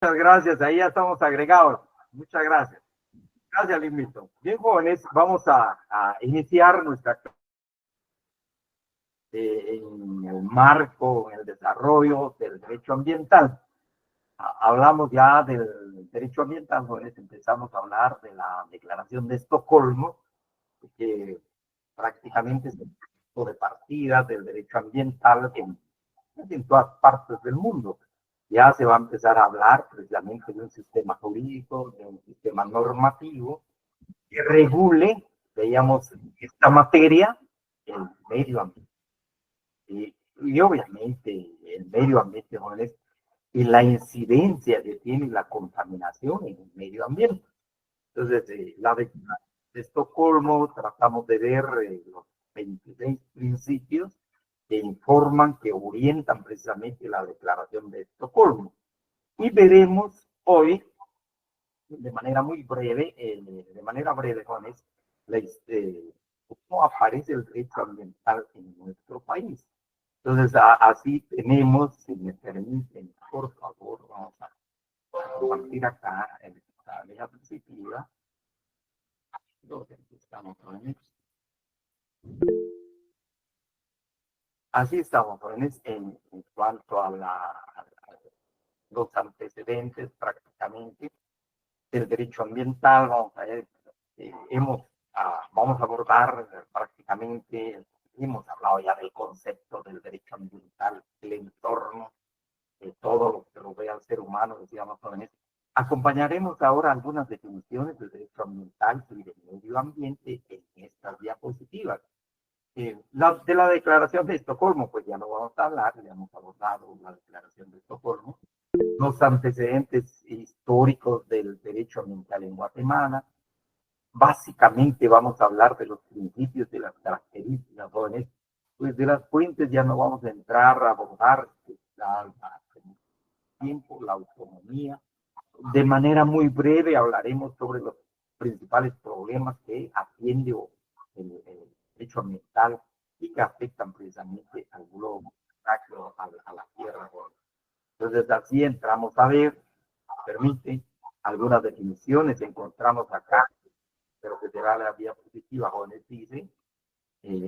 Muchas gracias, ahí ya estamos agregados. Muchas gracias. Gracias, Limito. Bien, jóvenes, vamos a iniciar nuestra en el marco, en el desarrollo del derecho ambiental. Hablamos ya del derecho ambiental, jóvenes, empezamos a hablar de la Declaración de Estocolmo, que prácticamente es el punto de partida del derecho ambiental en todas partes del mundo. Ya se va a empezar a hablar precisamente de un sistema jurídico, de un sistema normativo que regule, veíamos, esta materia, el medio ambiente. Y obviamente el medio ambiente, jóvenes, y la incidencia que tiene la contaminación en el medio ambiente. Entonces, la de Estocolmo, tratamos de ver los 26 principios que informan, que orientan precisamente la declaración de Estocolmo. Y veremos hoy, de manera breve, Juanes, cómo aparece el derecho ambiental en nuestro país. Entonces, así tenemos, si me permiten, por favor, vamos a compartir acá en esta diapositiva. Estamos, así estamos, jóvenes, en cuanto a los antecedentes prácticamente del derecho ambiental. Vamos a ver, vamos a abordar prácticamente, hemos hablado ya del concepto del derecho ambiental, el entorno, de todo lo que rodea al ser humano, decíamos, jóvenes. Acompañaremos ahora algunas definiciones del derecho ambiental y del medio ambiente en estas diapositivas. De la Declaración de Estocolmo, pues ya no vamos a hablar, ya hemos abordado la Declaración de Estocolmo, los antecedentes históricos del derecho ambiental en Guatemala. Básicamente vamos a hablar de los principios, de las características, jóvenes. Pues de las fuentes ya no vamos a entrar a abordar el tiempo, la autonomía. De manera muy breve hablaremos sobre los principales problemas que atiende el derecho ambiental y que afectan precisamente al globo, a la Tierra. Entonces, así entramos a ver, permite, algunas definiciones encontramos acá, pero que será la diapositiva, jóvenes, dice,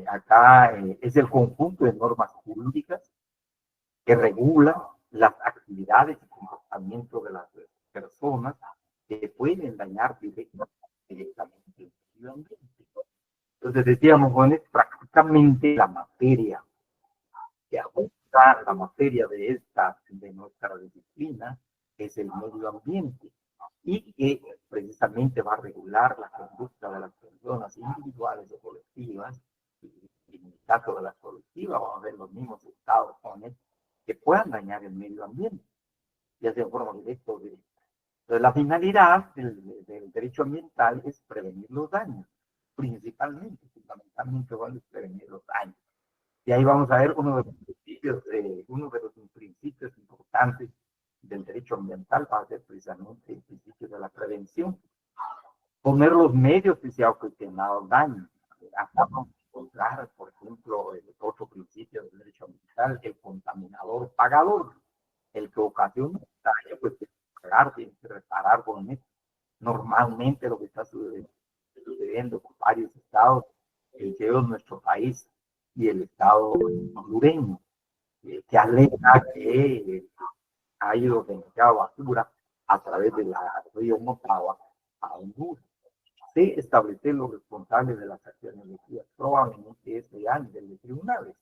acá es el conjunto de normas jurídicas que regula las actividades y comportamientos de las personas que pueden dañar directamente el medio ambiente. Entonces decíamos, jóvenes, prácticamente la materia que ajusta la materia de nuestra disciplina es el medio ambiente y que precisamente va a regular la conducta de las personas individuales o colectivas. Y en el caso de las colectivas vamos a ver los mismos estados que puedan dañar el medio ambiente, ya sea en forma directa o directa. Entonces, la finalidad del derecho ambiental es prevenir los daños, principalmente, fundamentalmente, es prevenir los daños. Y ahí vamos a ver uno de los principios importantes del derecho ambiental va a ser precisamente el principio de la prevención. Poner los medios que se ha ocasionado daño. Acá vamos a encontrar, por ejemplo, el otro principio del derecho ambiental, el contaminador pagador. El que ocasiona daño, pues tiene que pagar, tiene que reparar con esto. Normalmente lo que está sucediendo con varios estados, que es nuestro país y el estado hondureño, que alega que ha ido demasiada basura a través del río Motagua a Honduras. De establecer los responsables de las acciones elegidas, probablemente este año de tribunales.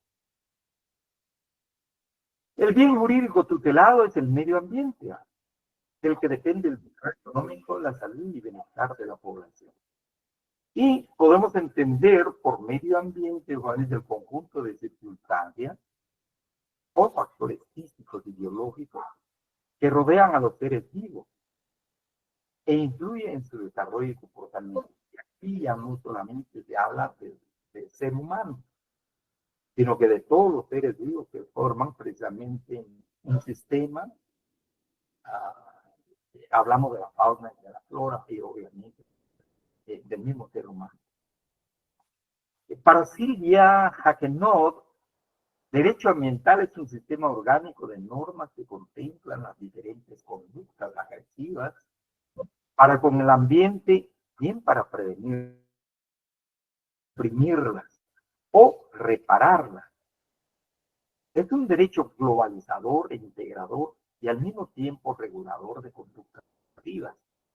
El bien jurídico tutelado es el medio ambiente, del que depende el bienestar económico, la salud y bienestar de la población. Y podemos entender por medio ambiente, Juan, es el conjunto de circunstancias o factores físicos y biológicos que rodean a los seres vivos e influyen en su desarrollo y comportamiento. Y aquí ya no solamente se habla del ser humano, sino que de todos los seres vivos que forman precisamente un sistema. Hablamos de la fauna y de la flora y obviamente del mismo ser humano. Para Silvia Hackenot, Derecho ambiental es un sistema orgánico de normas que contemplan las diferentes conductas agresivas para con el ambiente, bien para prevenir, suprimirlas o repararlas. Es un derecho globalizador e integrador y al mismo tiempo regulador de conductas activas.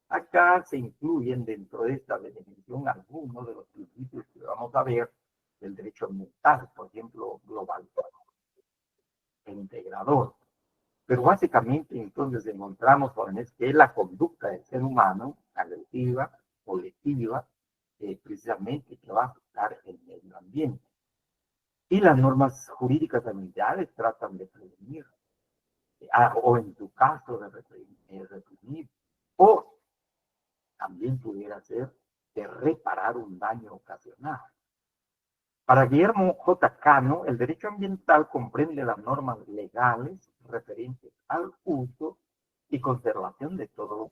Acá se incluyen dentro de esta definición algunos de los principios que vamos a ver del derecho ambiental, por ejemplo, globalizador e integrador. Pero básicamente entonces encontramos jóvenes que la conducta del ser humano, agresiva, colectiva, precisamente que va a afectar el medio ambiente. Y las normas jurídicas ambientales tratan de prevenir, o en tu caso de reprimir, o también pudiera ser de reparar un daño ocasionado. Para Guillermo J. Cano, el derecho ambiental comprende las normas legales referentes al uso y conservación de todo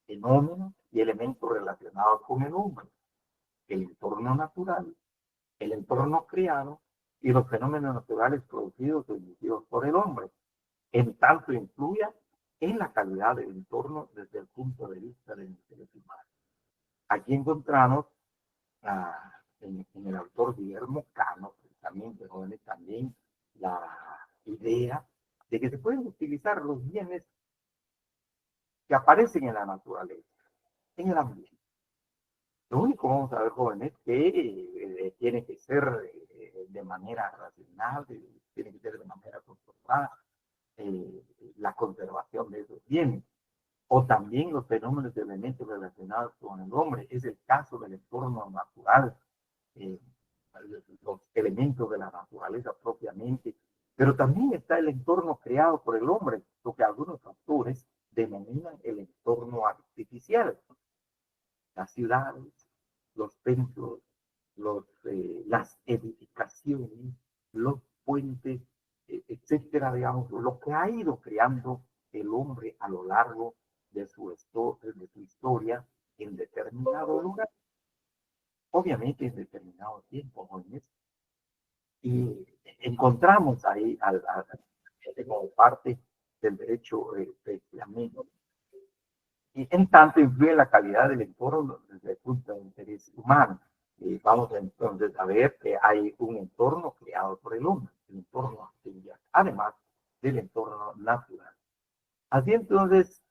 fenómeno y elementos relacionados con el hombre, el entorno natural, el entorno creado y los fenómenos naturales producidos o inducidos por el hombre, en tanto influya en la calidad del entorno desde el punto de vista del interés humano. Aquí encontramos en el autor Guillermo Cano, precisamente, jóvenes, también la idea de que se pueden utilizar los bienes que aparecen en la naturaleza, en el ambiente. Lo único, vamos a ver, jóvenes, que tiene que ser de manera racional, tiene que ser de manera controlada, la conservación de esos bienes, o también los fenómenos de elementos relacionados con el hombre. Es el caso del entorno natural, eh, los elementos de la naturaleza propiamente, pero también está el entorno creado por el hombre, lo que algunos autores denominan el entorno artificial, las ciudades, los templos, las edificaciones, los puentes, etcétera, digamos, lo que ha ido creando el hombre a lo largo de su historia en determinado lugar, obviamente en determinado tiempo, jóvenes, y encontramos ahí como parte del derecho precisamente. Y en tanto influye la calidad del entorno desde el punto de interés humano. Vamos entonces a ver que hay un entorno creado por el hombre, el entorno artificial, además del entorno natural. Así entonces,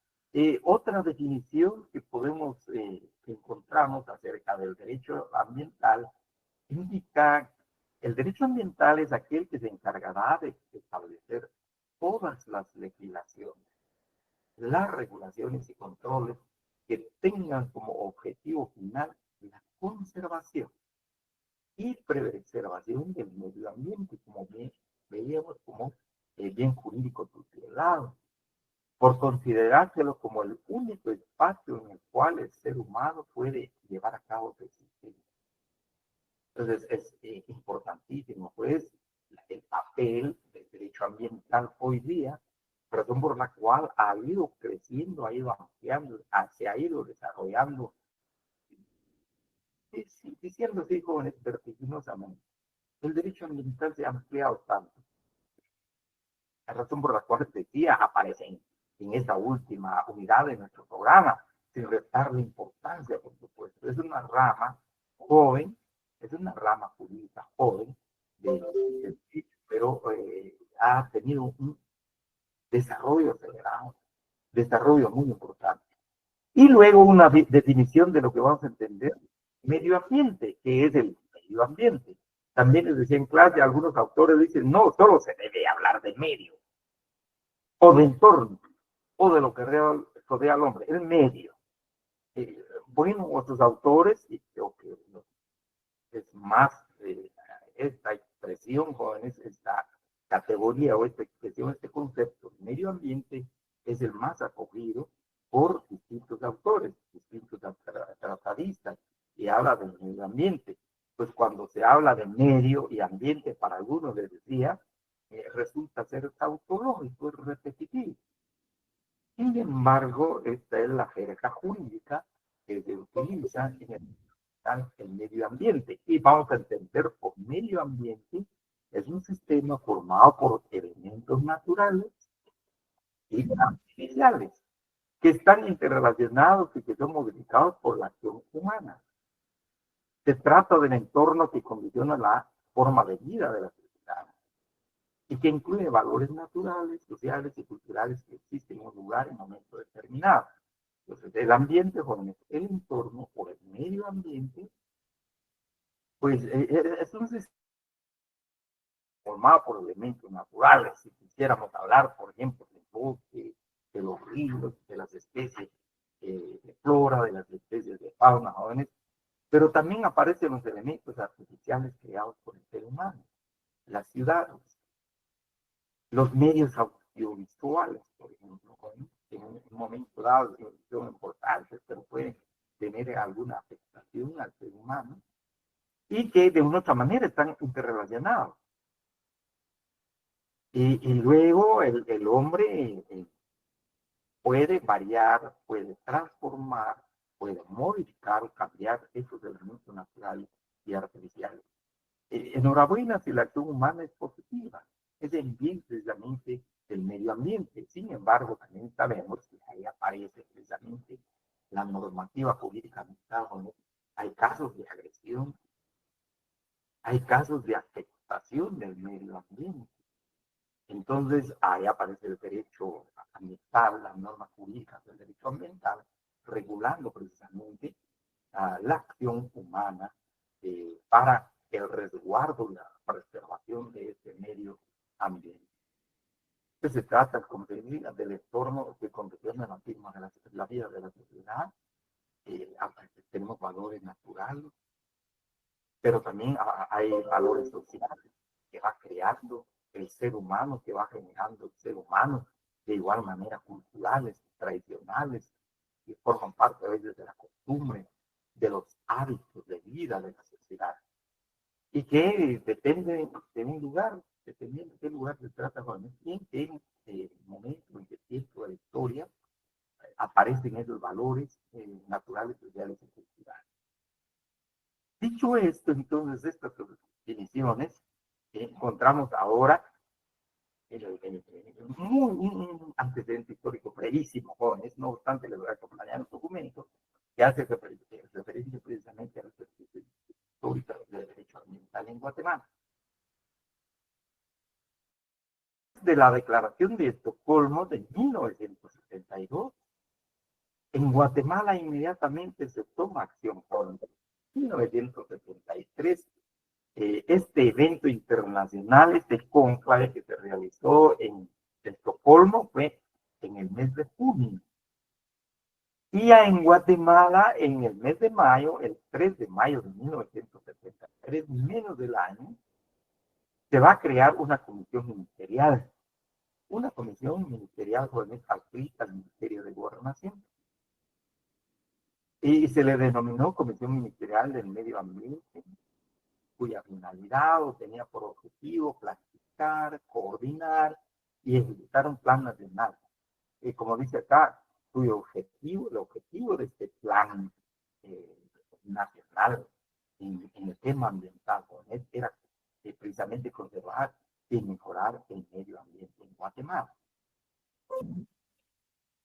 otra definición que podemos que encontramos acerca del derecho ambiental indica el derecho ambiental es aquel que se encargará de establecer todas las legislaciones, las regulaciones y controles que tengan como objetivo final la conservación y preservación del medio ambiente, como bien veíamos como bien jurídico tutelado, por considerárselo como el único espacio en el cual el ser humano puede llevar a cabo su existencia. Entonces es importantísimo, pues, el papel del derecho ambiental hoy día, razón por la cual ha ido creciendo, ha ido ampliando, se ha ido desarrollando, diciendo así, jóvenes, vertiginosamente. El derecho ambiental se ha ampliado tanto. La razón por la cual decía aparece en esta última unidad de nuestro programa, sin restarle importancia, por supuesto. Es una rama joven, es una rama jurídica joven, pero ha tenido un desarrollo acelerado, desarrollo muy importante. Y luego una definición de lo que vamos a entender, medio ambiente, que es el medio ambiente. También les decía en clase, algunos autores dicen, no, solo se debe hablar de medio, o de entorno, o de lo que rodea al hombre, el medio. Bueno, otros autores, y creo que es más esta expresión, jóvenes, esta categoría o esta expresión, este concepto, medio ambiente, es el más acogido por distintos autores, distintos tratadistas, y habla del medio ambiente. Pues cuando se habla de medio y ambiente, para algunos les decía, resulta ser tautológico, es repetitivo. Sin embargo, esta es la jerga jurídica que se utiliza en el medio ambiente. Y vamos a entender por medio ambiente Es un sistema formado por elementos naturales y artificiales que están interrelacionados y que son modificados por la acción humana. Se trata del entorno que condiciona la forma de vida de la sociedad y que incluye valores naturales, sociales y culturales que existen en un lugar en un momento determinado. Entonces, el ambiente, jóvenes, el entorno o el medio ambiente, pues es un sistema formado por elementos naturales. Si quisiéramos hablar, por ejemplo, del bosque, de los ríos, de las especies de flora, de las especies de fauna, jóvenes, pero también aparecen los elementos artificiales creados por el ser humano, las ciudades, los medios audiovisuales, por ejemplo, en un momento dado son importantes, pero pueden tener alguna afectación al ser humano y que de una u otra manera están interrelacionados. Y luego el hombre puede variar, puede transformar, puede modificar o cambiar esos elementos naturales y artificiales. Enhorabuena si la acción humana es positiva, es el bien precisamente del medio ambiente. Sin embargo, también sabemos que ahí aparece precisamente la normativa jurídica ambiental. Hay casos de agresión, hay casos de afectación del medio ambiente. Entonces, ahí aparece el derecho ambiental, las normas jurídicas del derecho ambiental, regulando precisamente la acción humana para el resguardo y la preservación de este medio ambiente. Entonces, se trata, como se dice, del entorno que condiciona la vida de la sociedad. Tenemos valores naturales, pero también hay valores sociales que va creando el ser humano, que va generando el ser humano, de igual manera culturales, tradicionales, que forman parte a veces de la costumbre, de los hábitos de vida de la sociedad, y que depende de un lugar, dependiendo de qué lugar se trata, y en qué momento, en qué tiempo de la historia aparecen esos valores naturales, sociales y culturales. Dicho esto, entonces, estas definiciones encontramos ahora un antecedente histórico brevísimo, jóvenes. No obstante, les voy a acompañar un documento que hace referencia precisamente a las perspectivas históricas del derecho ambiental en Guatemala. De la Declaración de Estocolmo de 1972, en Guatemala inmediatamente se toma acción. Por 1973, este evento internacional, este conclave que se realizó en Estocolmo, fue en el mes de junio. Y en Guatemala, en el mes de mayo, el 3 de mayo de 1973, menos del año, se va a crear una comisión ministerial. Una comisión ministerial adscrita al Ministerio de Gobernación. Y se le denominó Comisión Ministerial del Medio Ambiente, cuya finalidad o tenía por objetivo planificar, coordinar y ejecutar un plan nacional. Y como dice acá, cuyo objetivo, el objetivo de este plan nacional en el tema ambiental era precisamente conservar y mejorar el medio ambiente en Guatemala.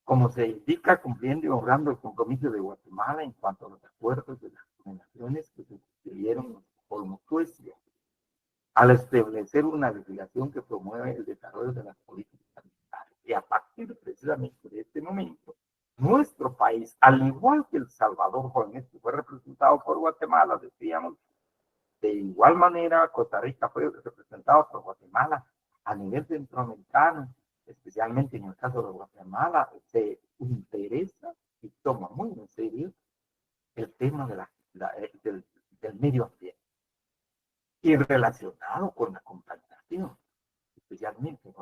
Como se indica, cumpliendo y honrando el compromiso de Guatemala en cuanto a los acuerdos de las naciones que se suscribieron en Estocolmo, Suecia, al establecer una legislación que promueve el desarrollo de las políticas ambientales. Y a partir precisamente de este momento, nuestro país, al igual que El Salvador, jóvenes, que fue representado por Guatemala, decíamos, de igual manera Costa Rica fue representado por Guatemala a nivel centroamericano, especialmente en el caso de Guatemala, se interesa y toma muy en serio el tema del medio ambiente y relacionado con la contaminación, especialmente.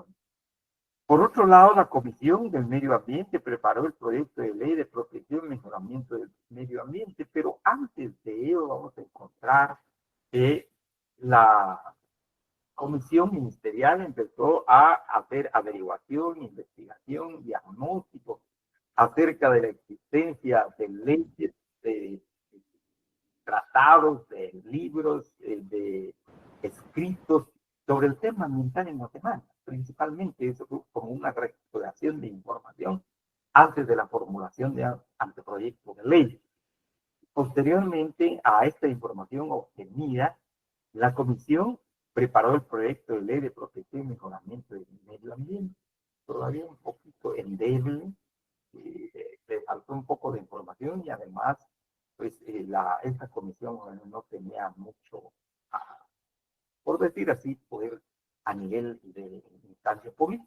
Por otro lado, la Comisión del Medio Ambiente preparó el proyecto de ley de protección y mejoramiento del medio ambiente, pero antes de ello vamos a encontrar que la comisión ministerial empezó a hacer averiguación, investigación, diagnóstico acerca de la existencia de leyes, de tratados, de libros, de escritos sobre el tema ambiental en Guatemala, principalmente eso como una recuperación de información antes de la formulación de anteproyecto de ley. Posteriormente a esta información obtenida, la comisión preparó el proyecto de ley de protección y mejoramiento del medio ambiente, todavía un poquito endeble, le faltó un poco de información y además, pues esta comisión no tenía mucho, por decir así, poder a nivel de instancia pública.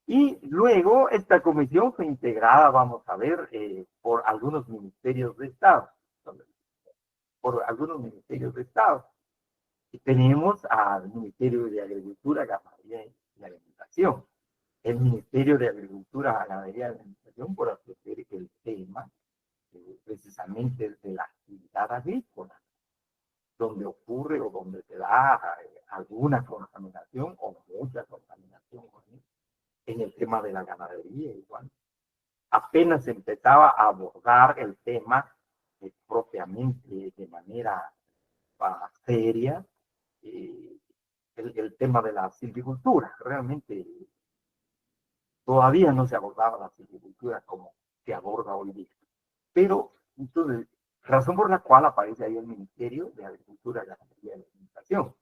Y luego esta comisión fue integrada, vamos a ver, por algunos ministerios de Estado. Por algunos ministerios de Estado. Y tenemos al Ministerio de Agricultura, Ganadería y Alimentación. El Ministerio de Agricultura, Ganadería y Alimentación por atender el tema precisamente de la actividad agrícola, donde ocurre o donde se da alguna contaminación o mucha contaminación en el tema de la ganadería igual. Apenas empezaba a abordar el tema propiamente de manera seria, el tema de la silvicultura. Realmente todavía no se abordaba la silvicultura como se aborda hoy día. Pero, entonces, razón por la cual aparece ahí el Ministerio de Agricultura, Ganadería y Alimentación.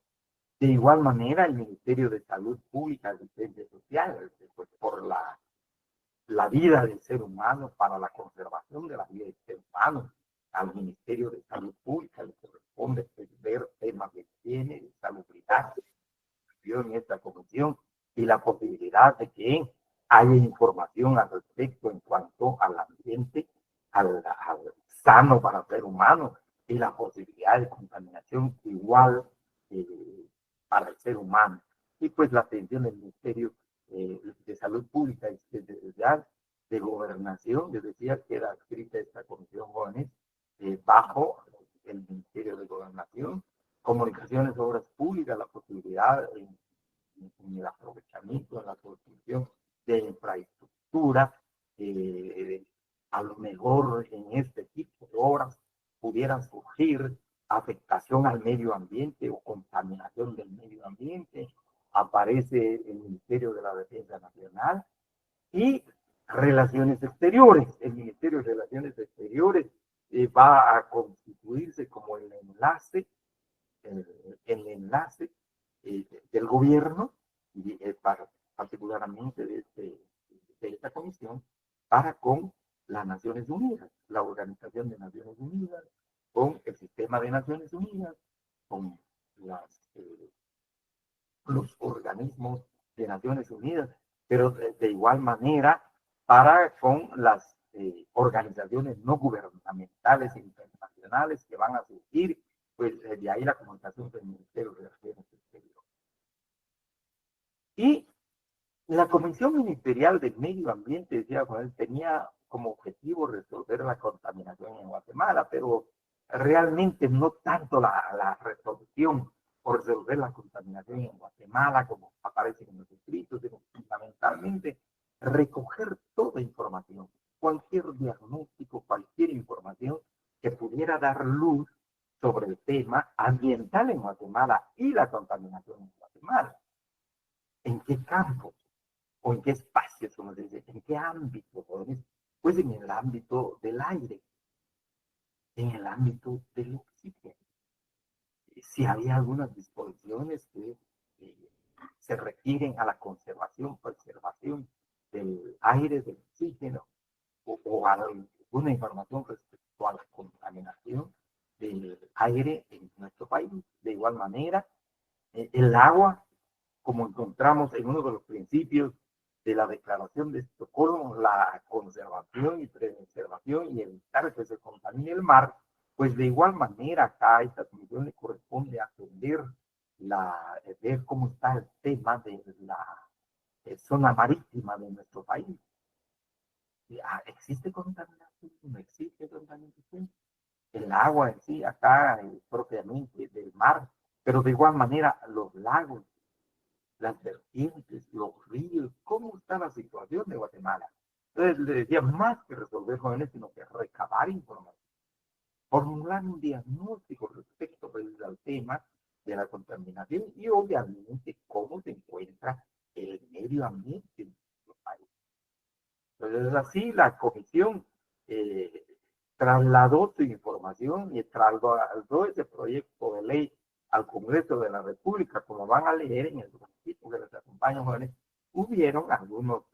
De igual manera, el Ministerio de Salud Pública, Asistencia Social, pues, por la vida del ser humano, para la conservación de la vida del ser humano. Al Ministerio de Salud Pública le corresponde ver temas de higiene, de salubridad, en esta comisión, y la posibilidad de que haya información al respecto en cuanto al ambiente, al sano para el ser humano, y la posibilidad de contaminación igual para el ser humano. Y pues la atención del Ministerio de Salud Pública y de Gobernación, les decía que era escrita esta comisión jóvenes bajo el Ministerio de Gobernación, Comunicaciones, Obras Públicas, la posibilidad en el aprovechamiento, en la construcción de infraestructura, a lo mejor en este tipo de obras pudieran surgir afectación al medio ambiente o contaminación del medio ambiente. Aparece el Ministerio de la Defensa Nacional y Relaciones Exteriores. El Ministerio de Relaciones Exteriores va a constituirse como el enlace del gobierno y particularmente de esta comisión para con las Naciones Unidas, la Organización de Naciones Unidas, con el Sistema de Naciones Unidas, con los organismos de Naciones Unidas, pero de igual manera para con las organizaciones no gubernamentales e internacionales que van a surgir, pues de ahí la comunicación del Ministerio de Relaciones Exteriores. Y la Comisión Ministerial del Medio Ambiente, decía Juan, tenía como objetivo resolver la contaminación en Guatemala, pero realmente no tanto la resolución o resolver la contaminación en Guatemala, como aparece en los escritos, sino fundamentalmente recoger toda información, cualquier diagnóstico, cualquier información que pudiera dar luz sobre el tema ambiental en Guatemala y la contaminación en Guatemala. ¿En qué campo? ¿O en qué espacios, como se dice? ¿En qué ámbito? Pues en el ámbito del aire, en el ámbito del oxígeno. Si había algunas disposiciones que se refieren a la conservación, preservación del aire, del oxígeno, o alguna información respecto a la contaminación del aire en nuestro país. De igual manera, el agua, como encontramos en uno de los principios de la Declaración de Estocolmo, la conservación y preservación y evitar que se contamine el mar, pues de igual manera acá a esta comisión le corresponde atender ver cómo está el tema de la zona marítima de nuestro país. ¿Existe contaminación? ¿No existe contaminación? El agua en sí, acá propiamente del mar, pero de igual manera los lagos, las vertientes, los ríos, cómo está la situación de Guatemala. Entonces le decía, más que resolver jóvenes, sino que recabar información, formular un diagnóstico respecto al tema de la contaminación y obviamente cómo se encuentra el medio ambiente en nuestro país. Entonces así la comisión trasladó su información y trasladó ese proyecto de ley al Congreso de la República. Como van a leer en el documento que les acompaña, jóvenes, hubieron algunos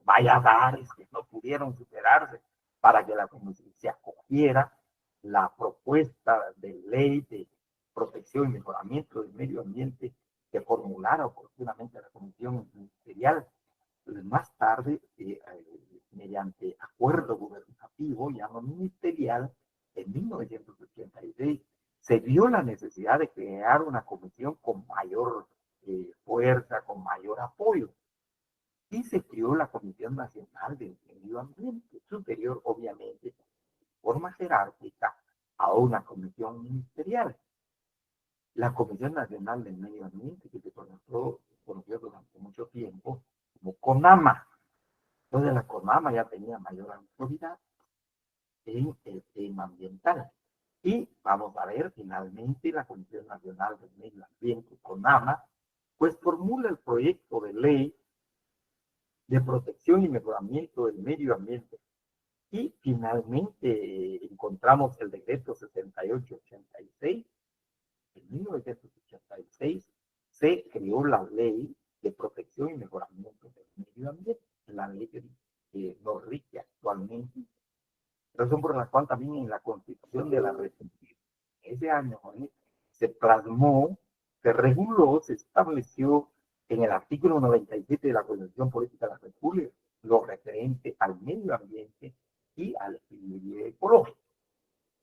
valladares que no pudieron superarse para que la comisión se acogiera la propuesta de ley de protección y mejoramiento del medio ambiente que formulara oportunamente la comisión ministerial. Más tarde, mediante acuerdo gubernativo, ya no ministerial, en 1986, se vio la necesidad de crear una comisión con mayor fuerza, con mayor apoyo. Y se creó la Comisión Nacional del Medio Ambiente, superior, obviamente, de forma jerárquica a una comisión ministerial. La Comisión Nacional del Medio Ambiente, que se conoció durante mucho tiempo como CONAMA. Entonces la CONAMA ya tenía mayor autoridad en el tema ambiental. Y vamos a ver, finalmente, la Comisión Nacional del Medio Ambiente, CONAMA, pues formula el proyecto de ley de protección y mejoramiento del medio ambiente. Y finalmente encontramos el decreto 6886. En 1986 se creó la ley de protección y mejoramiento del medio ambiente, la ley que nos rige actualmente, razón por la cual también en la Constitución de la República, ese año, se plasmó, se reguló, se estableció en el artículo 97 de la Constitución Política de la República lo referente al medio ambiente y al equilibrio ecológico.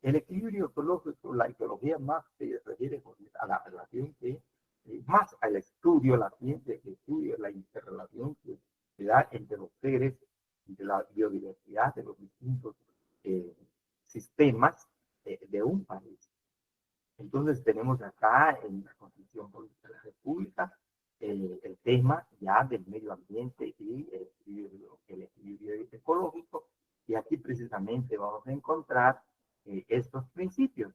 El equilibrio ecológico, la ecología más se refiere a la relación que, más al estudio, la ciencia que estudia la interrelación que se da entre los seres, entre la biodiversidad de los distintos sistemas de un país. Entonces tenemos acá en la Constitución Política de la República el tema ya del medio ambiente y el equilibrio ecológico, y aquí precisamente vamos a encontrar estos principios.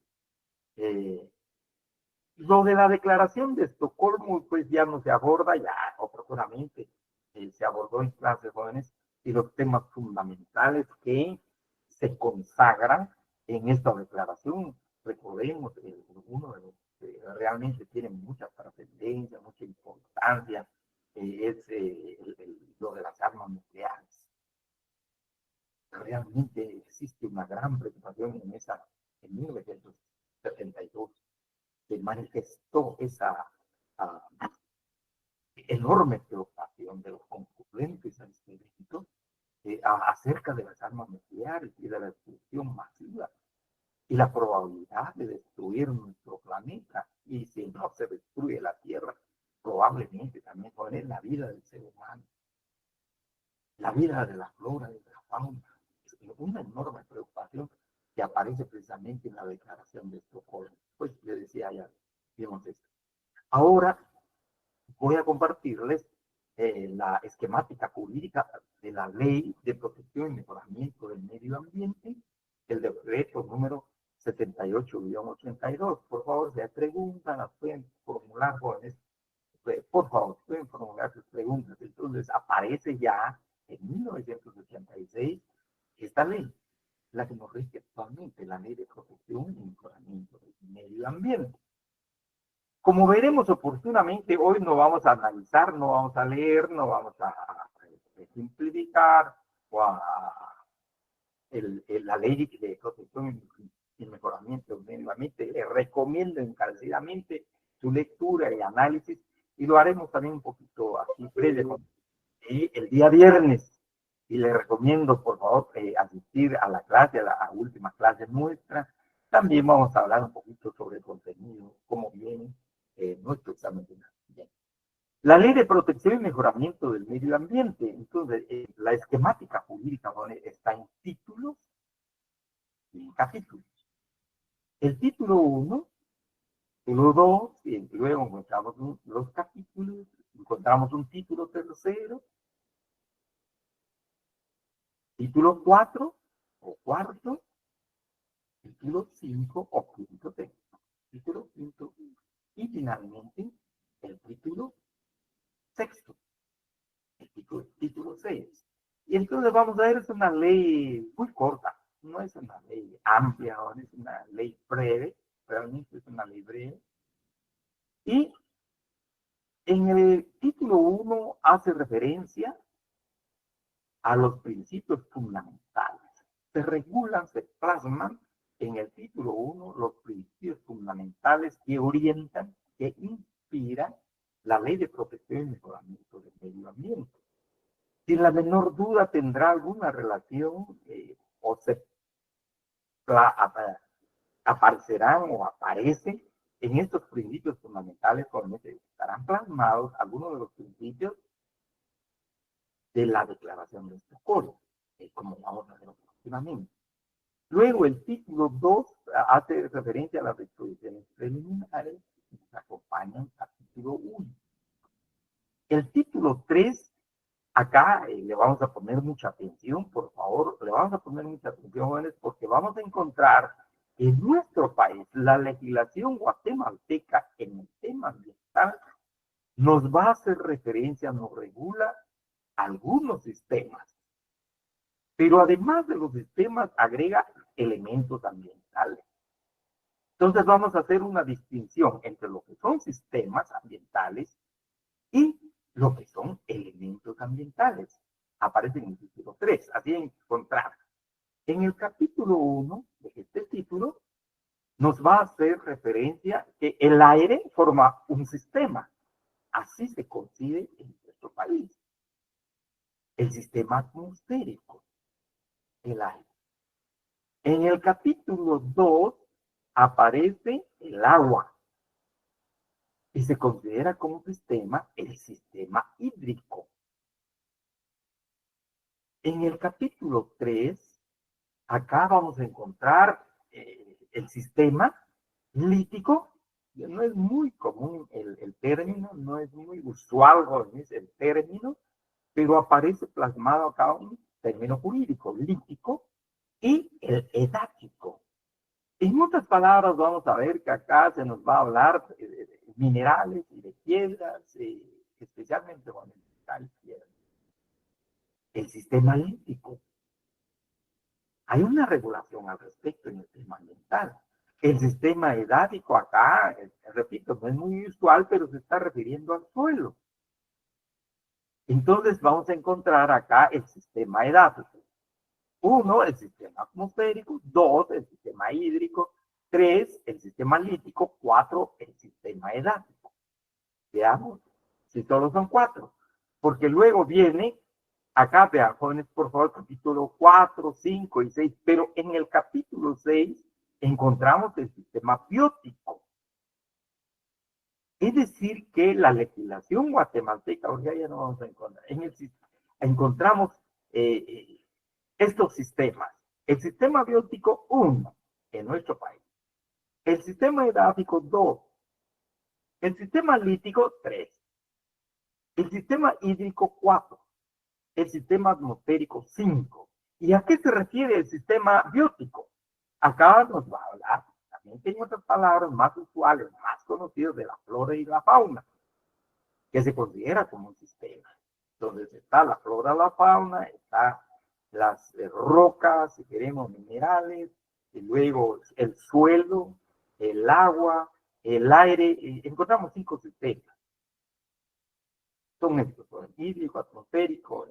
Lo de la Declaración de Estocolmo, pues ya no se aborda, ya oportunamente se abordó en clases jóvenes, y los temas fundamentales que se consagran en esta declaración, recordemos, uno de los que realmente tiene mucha trascendencia, mucha importancia, es lo de las armas nucleares. Realmente existe una gran preocupación en 1972 se manifestó esa enorme preocupación de los concurrentes a este evento acerca de las armas nucleares y de la destrucción masiva y la probabilidad de destruir nuestro planeta. Y si no se destruye la Tierra, probablemente también poner la vida del ser humano, la vida de la flora y de la fauna. Es una enorme preocupación que aparece precisamente en la Declaración de Estocolmo. Pues le decía ya, vimos esto. Ahora voy a compartirles la esquemática jurídica de la Ley de Protección y Mejoramiento del Medio Ambiente, el decreto número 78-82. Por favor, si hay preguntas, las pueden formular, jóvenes. Por favor, pueden formular sus preguntas. Entonces, aparece ya en 1986 esta ley, la que nos rige actualmente, la Ley de Protección y Mejoramiento del Medio Ambiente. Como veremos oportunamente, hoy no vamos a analizar, no vamos a leer, no vamos a simplificar o la ley de protección y mejoramiento del medio ambiente. Le recomiendo encarecidamente su lectura y análisis, y lo haremos también un poquito así breve el día viernes. Y le recomiendo, por favor, asistir a la clase, a la última clase nuestra. También vamos a hablar un poquito sobre el contenido, cómo viene nuestro examen final. Bien. La Ley de Protección y Mejoramiento del Medio Ambiente. Entonces, la esquemática jurídica está en títulos y en capítulos. El título 1, título 2, y luego encontramos los capítulos, encontramos un título tercero, título 4 o cuarto, título 5 o quinto texto. Título quinto, Y finalmente, el título sexto, el título 6. Y entonces vamos a ver, es una ley muy corta, no es una ley amplia, no es una ley breve, realmente es una ley breve. Y en el título 1 hace referencia a los principios fundamentales. Se regulan, se plasman en el título 1 los principios fundamentales que orientan, que inspiran la ley de protección y mejoramiento del medio ambiente. Sin la menor duda tendrá alguna relación o se aparecerán o aparecen en estos principios fundamentales, como estarán plasmados algunos de los principios de la Declaración de Estocolmo, como vamos a ver próximamente. Luego, el título 2 hace referencia a las disposiciones preliminares que nos acompañan al título 1. El título 3, acá le vamos a poner mucha atención, por favor, le vamos a poner mucha atención, jóvenes, porque vamos a encontrar en nuestro país la legislación guatemalteca en el tema ambiental nos va a hacer referencia, nos regula algunos sistemas, pero además de los sistemas agrega elementos ambientales. Entonces vamos a hacer una distinción entre lo que son sistemas ambientales y lo que son elementos ambientales. Aparece en el título 3, así encontrar. En el capítulo 1 de este título nos va a hacer referencia que el aire forma un sistema. Así se concibe en nuestro país. El sistema atmosférico, el aire. En el capítulo 2 aparece el agua y se considera como sistema el sistema hídrico. En el capítulo 3, acá vamos a encontrar el sistema lítico. No es muy común el término, no es muy usual el término, pero aparece plasmado acá un término jurídico, lítico, y el edáfico. En otras palabras, vamos a ver que acá se nos va a hablar de minerales y de piedras, especialmente con el metal piedra. El sistema lítico. Hay una regulación al respecto en el tema ambiental. El sistema edáfico acá, repito, no es muy usual, pero se está refiriendo al suelo. Entonces vamos a encontrar acá el sistema edáfico. 1, el sistema atmosférico. 2, el sistema hídrico. 3, el sistema lítico. 4, el sistema edáfico. Veamos si solo son 4. Porque luego viene, acá vean, jóvenes, por favor, capítulo 4, 5 y 6. Pero en el capítulo 6 encontramos el sistema biótico. Es decir, que la legislación guatemalteca, porque ya no vamos a encontrar, encontramos estos sistemas. El sistema biótico, 1, en nuestro país. El sistema edáfico, 2. El sistema lítico, 3. El sistema hídrico, 4. El sistema atmosférico, 5. ¿Y a qué se refiere el sistema biótico? Acá nos va a hablar, también tengo otras palabras más usuales, más conocidas de la flora y la fauna, que se considera como un sistema. Entonces está la flora, la fauna, está las rocas, si queremos, minerales, y luego el suelo, el agua, el aire, encontramos 5 sistemas. Son estos, hídrico, atmosférico.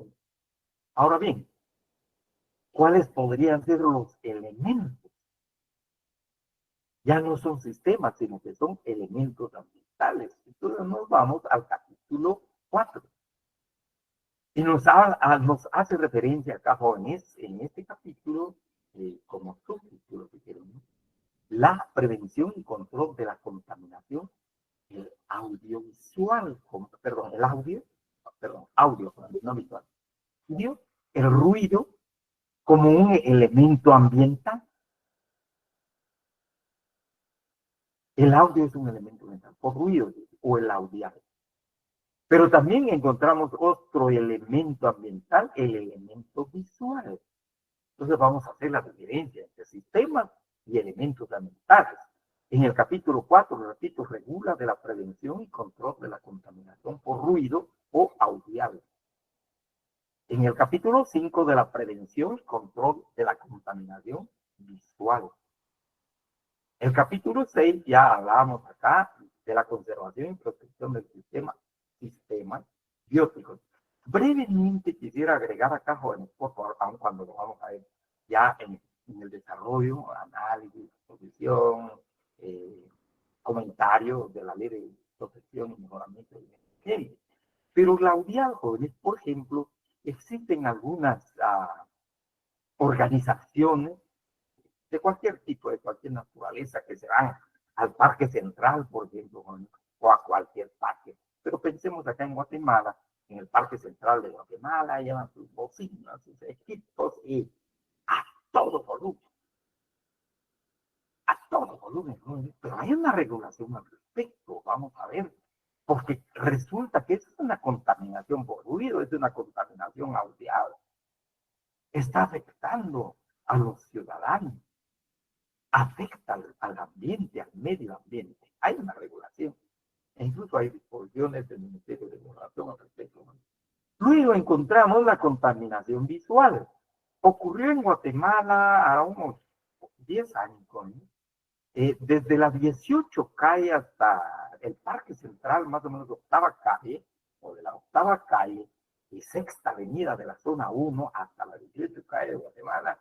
Ahora bien, ¿cuáles podrían ser los elementos? Ya no son sistemas, sino que son elementos ambientales. Entonces nos vamos al capítulo 4. Y nos hace referencia acá, jóvenes, en este capítulo, como subtítulo, si quieren, ¿no? La prevención y control de la contaminación, el audiovisual, perdón, el audio, no visual, el ruido como un elemento ambiental. El audio es un elemento ambiental, por ruido o el audiable. Pero también encontramos otro elemento ambiental, el elemento visual. Entonces vamos a hacer la diferencia entre sistemas y elementos ambientales. En el capítulo 4, repito, regula de la prevención y control de la contaminación por ruido o audial. En el capítulo 5, de la prevención y control de la contaminación visual. El capítulo 6, ya hablamos acá de la conservación y protección del sistema biótico. Brevemente quisiera agregar acá, jóvenes, por favor, aun cuando lo vamos a ver ya en el desarrollo, análisis, exposición, comentarios de la ley de protección y mejoramiento del medio ambiente. Pero la UDIAL, jóvenes, por ejemplo, existen algunas organizaciones de cualquier tipo, de cualquier naturaleza, que se van al Parque Central, por ejemplo, o a cualquier parque. Pero pensemos acá en Guatemala, en el Parque Central de Guatemala, llevan sus bocinas, sus equipos y a todo volumen. A todo volumen, ¿no? Pero hay una regulación al respecto, vamos a ver, porque resulta que es una contaminación por ruido, es una contaminación audial. Está afectando a los ciudadanos, afecta al ambiente, al medio ambiente. Hay una regulación. E incluso hay disposiciones del Ministerio de Gobernación al respecto. Luego encontramos la contaminación visual. Ocurrió en Guatemala a unos 10 años, ¿no? Desde la 18 calle hasta el Parque Central, más o menos octava calle, o de la octava calle y sexta avenida de la zona 1 hasta la 18 calle de Guatemala,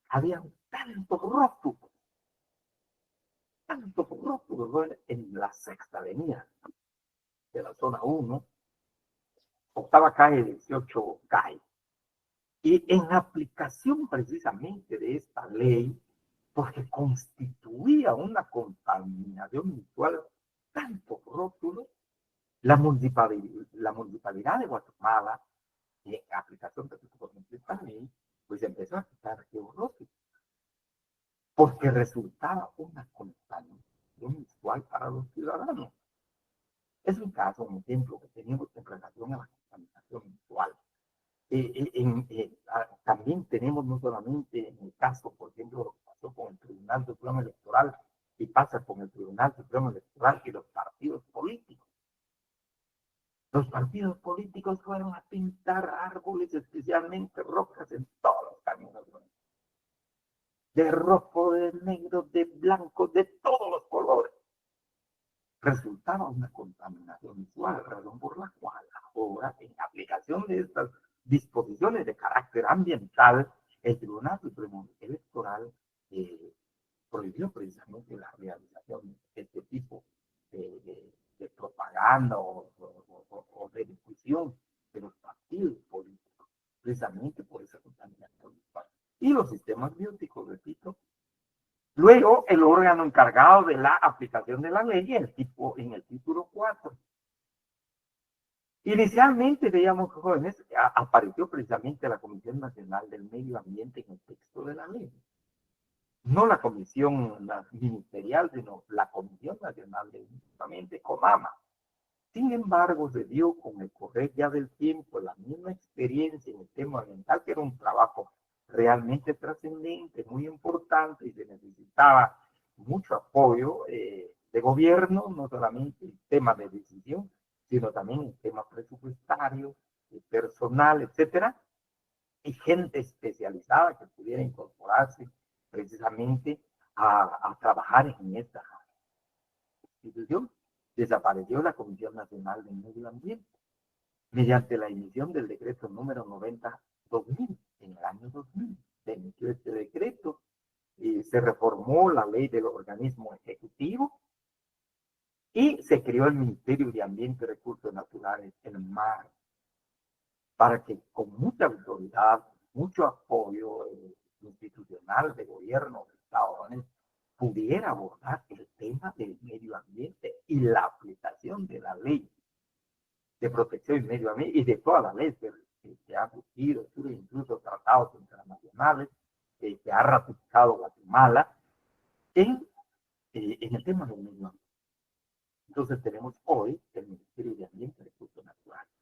había tantos rótulos en la sexta avenida de la zona 1, octava calle, 18 calle. Y en aplicación precisamente de esta ley, porque constituía una contaminación visual, tanto rótulos, la municipalidad de Guatemala, en aplicación de esta ley, pues empezó a quitar georrótulos, porque resultaba una contaminación visual para los ciudadanos. Es un caso, un ejemplo que tenemos en relación a la contaminación visual. También tenemos no solamente en el caso, por ejemplo, lo que pasó con el Tribunal Supremo Electoral y pasa con el Tribunal Supremo Electoral y los partidos políticos. Los partidos políticos fueron a pintar árboles, especialmente rocas, en todos los caminos. De rojo, de negro, de blanco, de todos los colores. Resultaba una contaminación visual, razón por la cual ahora, en aplicación de estas disposiciones de carácter ambiental, el Tribunal Supremo Electoral prohibió precisamente la realización de este tipo de propaganda o de difusión de los partidos políticos, precisamente por esa contaminación visual. Y los sistemas bióticos, repito. Luego, el órgano encargado de la aplicación de la ley en el título 4. Inicialmente, veíamos, jóvenes, apareció precisamente la Comisión Nacional del Medio Ambiente en el texto de la ley. No la comisión ministerial, sino la Comisión Nacional del Medio Ambiente, CONAMA. Sin embargo, se dio con el correr ya del tiempo la misma experiencia en el tema ambiental, que era un trabajo realmente trascendente, muy importante, y se necesitaba mucho apoyo de gobierno, no solamente en temas de decisión, sino también en temas presupuestarios, personal, etcétera, y gente especializada que pudiera incorporarse precisamente a trabajar en esta institución. Desapareció la Comisión Nacional del Medio Ambiente mediante la emisión del decreto número 90-2000, en el año 2000. Se emitió este decreto y se reformó la ley del organismo ejecutivo y se creó el Ministerio de Ambiente y Recursos Naturales, el MAR, para que con mucha autoridad, mucho apoyo institucional de gobierno de Estados Unidos, pudiera abordar el tema del medio ambiente y la aplicación de la ley de protección del medio ambiente y de todas las leyes que han surgido, incluso tratados internacionales que ha ratificado Guatemala en el tema del medio ambiente. Entonces tenemos hoy el Ministerio de Ambiente y Recursos Naturales.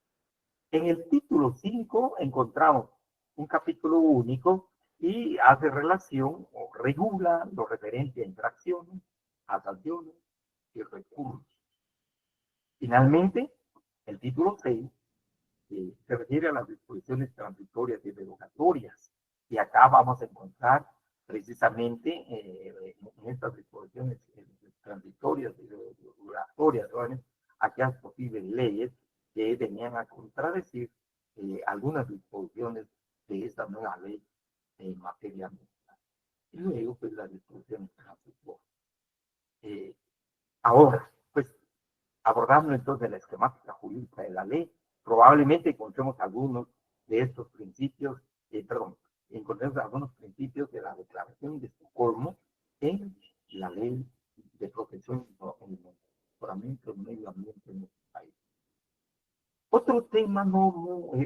En el título 5 encontramos un capítulo único y hace relación o regula lo referente a infracciones, a sanciones y recursos. Finalmente, el título 6 se refiere a las disposiciones transitorias y derogatorias. Y acá vamos a encontrar precisamente en estas disposiciones transitorias y derogatorias, aquellas posibles leyes que venían a contradecir algunas disposiciones de esta nueva ley en materia ambiental. Y luego, pues, las disposiciones transitorias. Ahora, pues, abordando entonces la esquemática jurídica de la ley, probablemente encontremos algunos de estos principios, encontremos algunos principios de la Declaración de Estocolmo en la ley de protección y mejoramiento del medio ambiente en nuestro país. Otro tema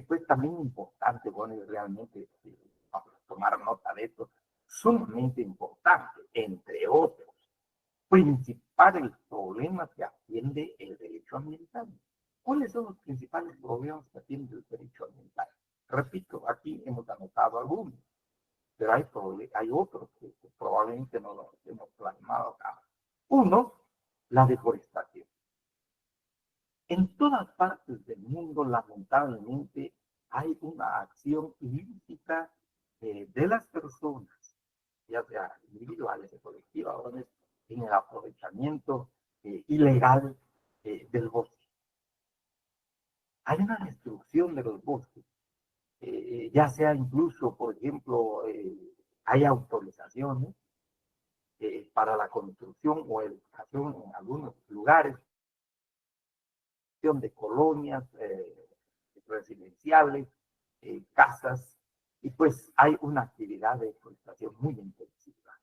pues también importante, bueno, y realmente vamos a tomar nota de esto, sumamente importante, entre otros principales problemas que atiende el derecho ambiental. ¿Cuáles son los principales problemas que atiende el derecho ambiental? Repito, aquí hemos anotado algunos, pero hay otros que probablemente no los hemos plasmado acá. Uno, la deforestación. En todas partes del mundo, lamentablemente, hay una acción ilícita de las personas, ya sea individuales o colectivas, en el aprovechamiento ilegal del bosque. Hay una destrucción de los bosques, ya sea incluso, por ejemplo, hay autorizaciones para la construcción o edificación en algunos lugares de colonias residenciales, casas, y pues hay una actividad de deforestación muy intensiva.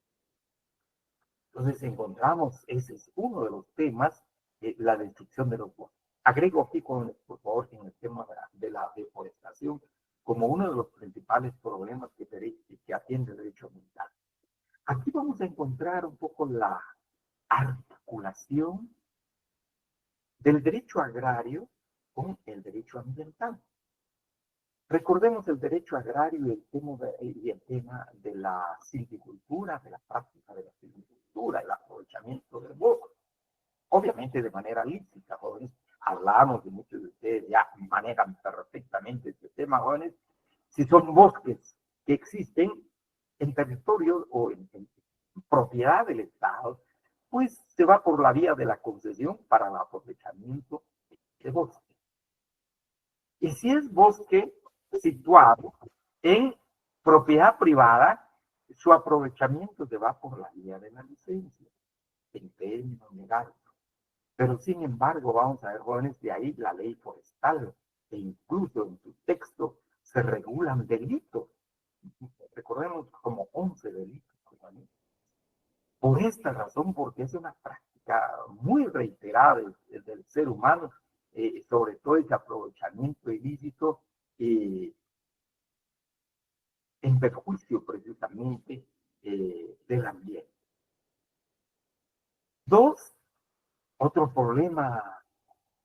Entonces encontramos, ese es uno de los temas, la destrucción de los bosques. Agrego aquí, por favor, en el tema de la deforestación, como uno de los principales problemas que atiende el derecho ambiental. Aquí vamos a encontrar un poco la articulación del derecho agrario con el derecho ambiental. Recordemos el derecho agrario y el tema de la silvicultura, de la práctica de la silvicultura, el aprovechamiento del bosque. Obviamente de manera lícita, jóvenes. Hablamos de muchos de ustedes, ya manejan perfectamente este tema, jóvenes. Si son bosques que existen en territorio o en propiedad del Estado, pues se va por la vía de la concesión para el aprovechamiento de bosque. Y si es bosque situado en propiedad privada, su aprovechamiento se va por la vía de la licencia, en términos legales. Pero sin embargo, vamos a ver, jóvenes, de ahí la ley forestal, e incluso en su texto se regulan delitos. Recordemos como 11 delitos. Por esta razón, porque es una práctica muy reiterada del ser humano, sobre todo ese aprovechamiento ilícito en perjuicio precisamente del ambiente. Dos, otro problema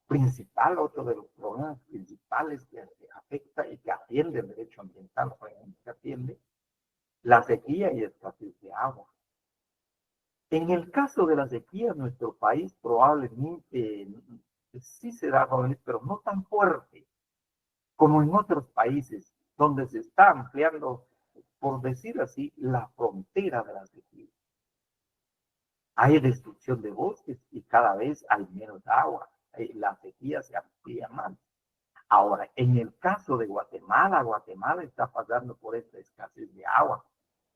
principal, otro de los problemas principales que afecta y que atiende el derecho ambiental, que atiende la sequía y escasez de agua. En el caso de la sequía, en nuestro país probablemente sí se da, pero no tan fuerte como en otros países donde se está ampliando, por decir así, la frontera de la sequía. Hay destrucción de bosques y cada vez hay menos agua. La sequía se amplía más. Ahora, en el caso de Guatemala, Guatemala está pasando por esta escasez de agua.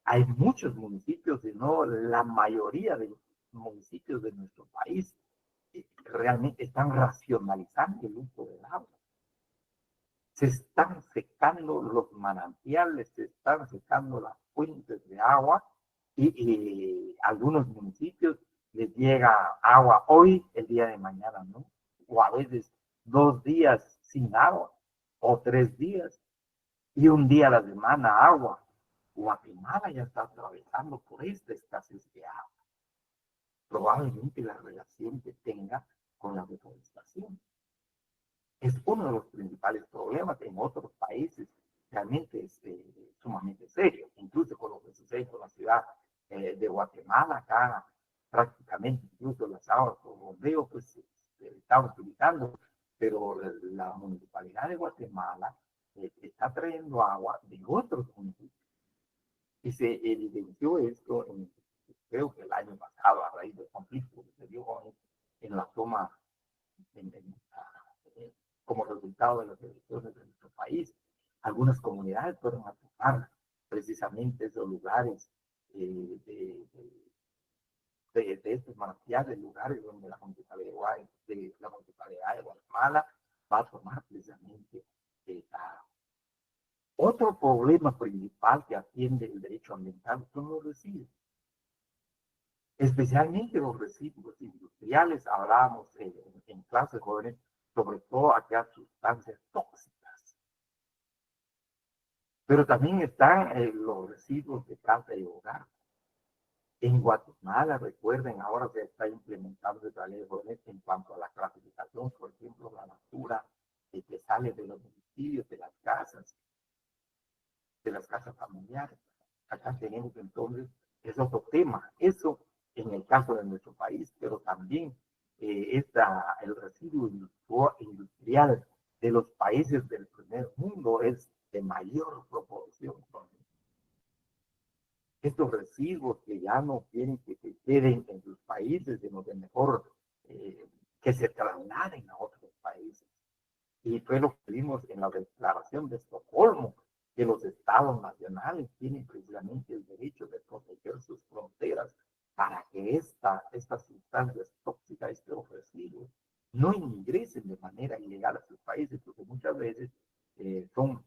Hay muchos municipios, si no la mayoría de los municipios de nuestro país, realmente están racionalizando el uso del agua. Se están secando los manantiales, se están secando las fuentes de agua y algunos municipios les llega agua hoy, el día de mañana, ¿no? O a veces 2 días sin agua, o 3 días, y un día a la semana agua. Guatemala ya está atravesando por esta escasez de agua. Probablemente la relación que tenga con la deforestación. Es uno de los principales problemas en otros países, realmente es sumamente serio, incluso con lo que sucede con la ciudad de Guatemala, acá prácticamente estaba por bombeo, pues se estaba utilizando, pero la municipalidad de Guatemala está trayendo agua de otros municipios. Y se evidenció esto creo que el año pasado, a raíz del conflicto que se dio en la toma como resultado de las elecciones de nuestro país. Algunas comunidades fueron a tomar precisamente esos lugares de estos manantiales, lugares donde la municipalidad de Guatemala va a tomar precisamente esa. Otro problema principal que atiende el derecho ambiental son los residuos, especialmente los residuos industriales. Hablábamos en clases jóvenes sobre todo aquellas sustancias tóxicas, pero también están los residuos de casa y hogar. En Guatemala, recuerden, ahora se está implementando esta ley de jóvenes en cuanto a la clasificación, por ejemplo, la basura que sale de los domicilios, de las casas familiares. Acá tenemos entonces, es otro tema, eso en el caso de nuestro país, pero también el residuo industrial de los países del primer mundo es de mayor proporción. Estos residuos que ya no quieren que se queden en sus países, sino de mejor que se trasladen a otros países. Y fue lo que vimos en la Declaración de Estocolmo, que los estados nacionales tienen precisamente el derecho de proteger sus fronteras para que estas sustancias tóxicas, estos residuos, no ingresen de manera ilegal a sus países, porque muchas veces son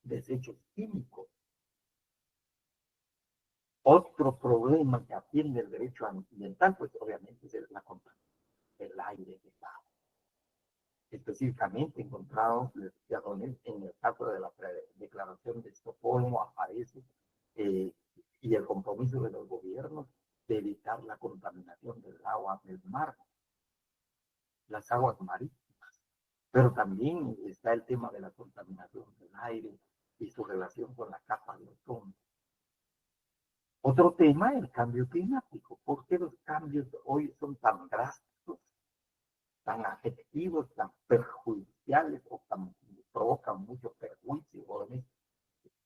desechos químicos. Otro problema que atiende el derecho ambiental, pues obviamente es la contaminación del aire y del agua. Específicamente encontrados en el caso de la Declaración de Estocolmo aparece y el compromiso de los gobiernos de evitar la contaminación del agua del mar, las aguas marítimas, pero también está el tema de la contaminación del aire y su relación con la capa de ozono. Otro tema, el cambio climático. ¿Por qué los cambios hoy son tan drásticos, tan afectivos, tan perjudiciales o provocan mucho perjuicio?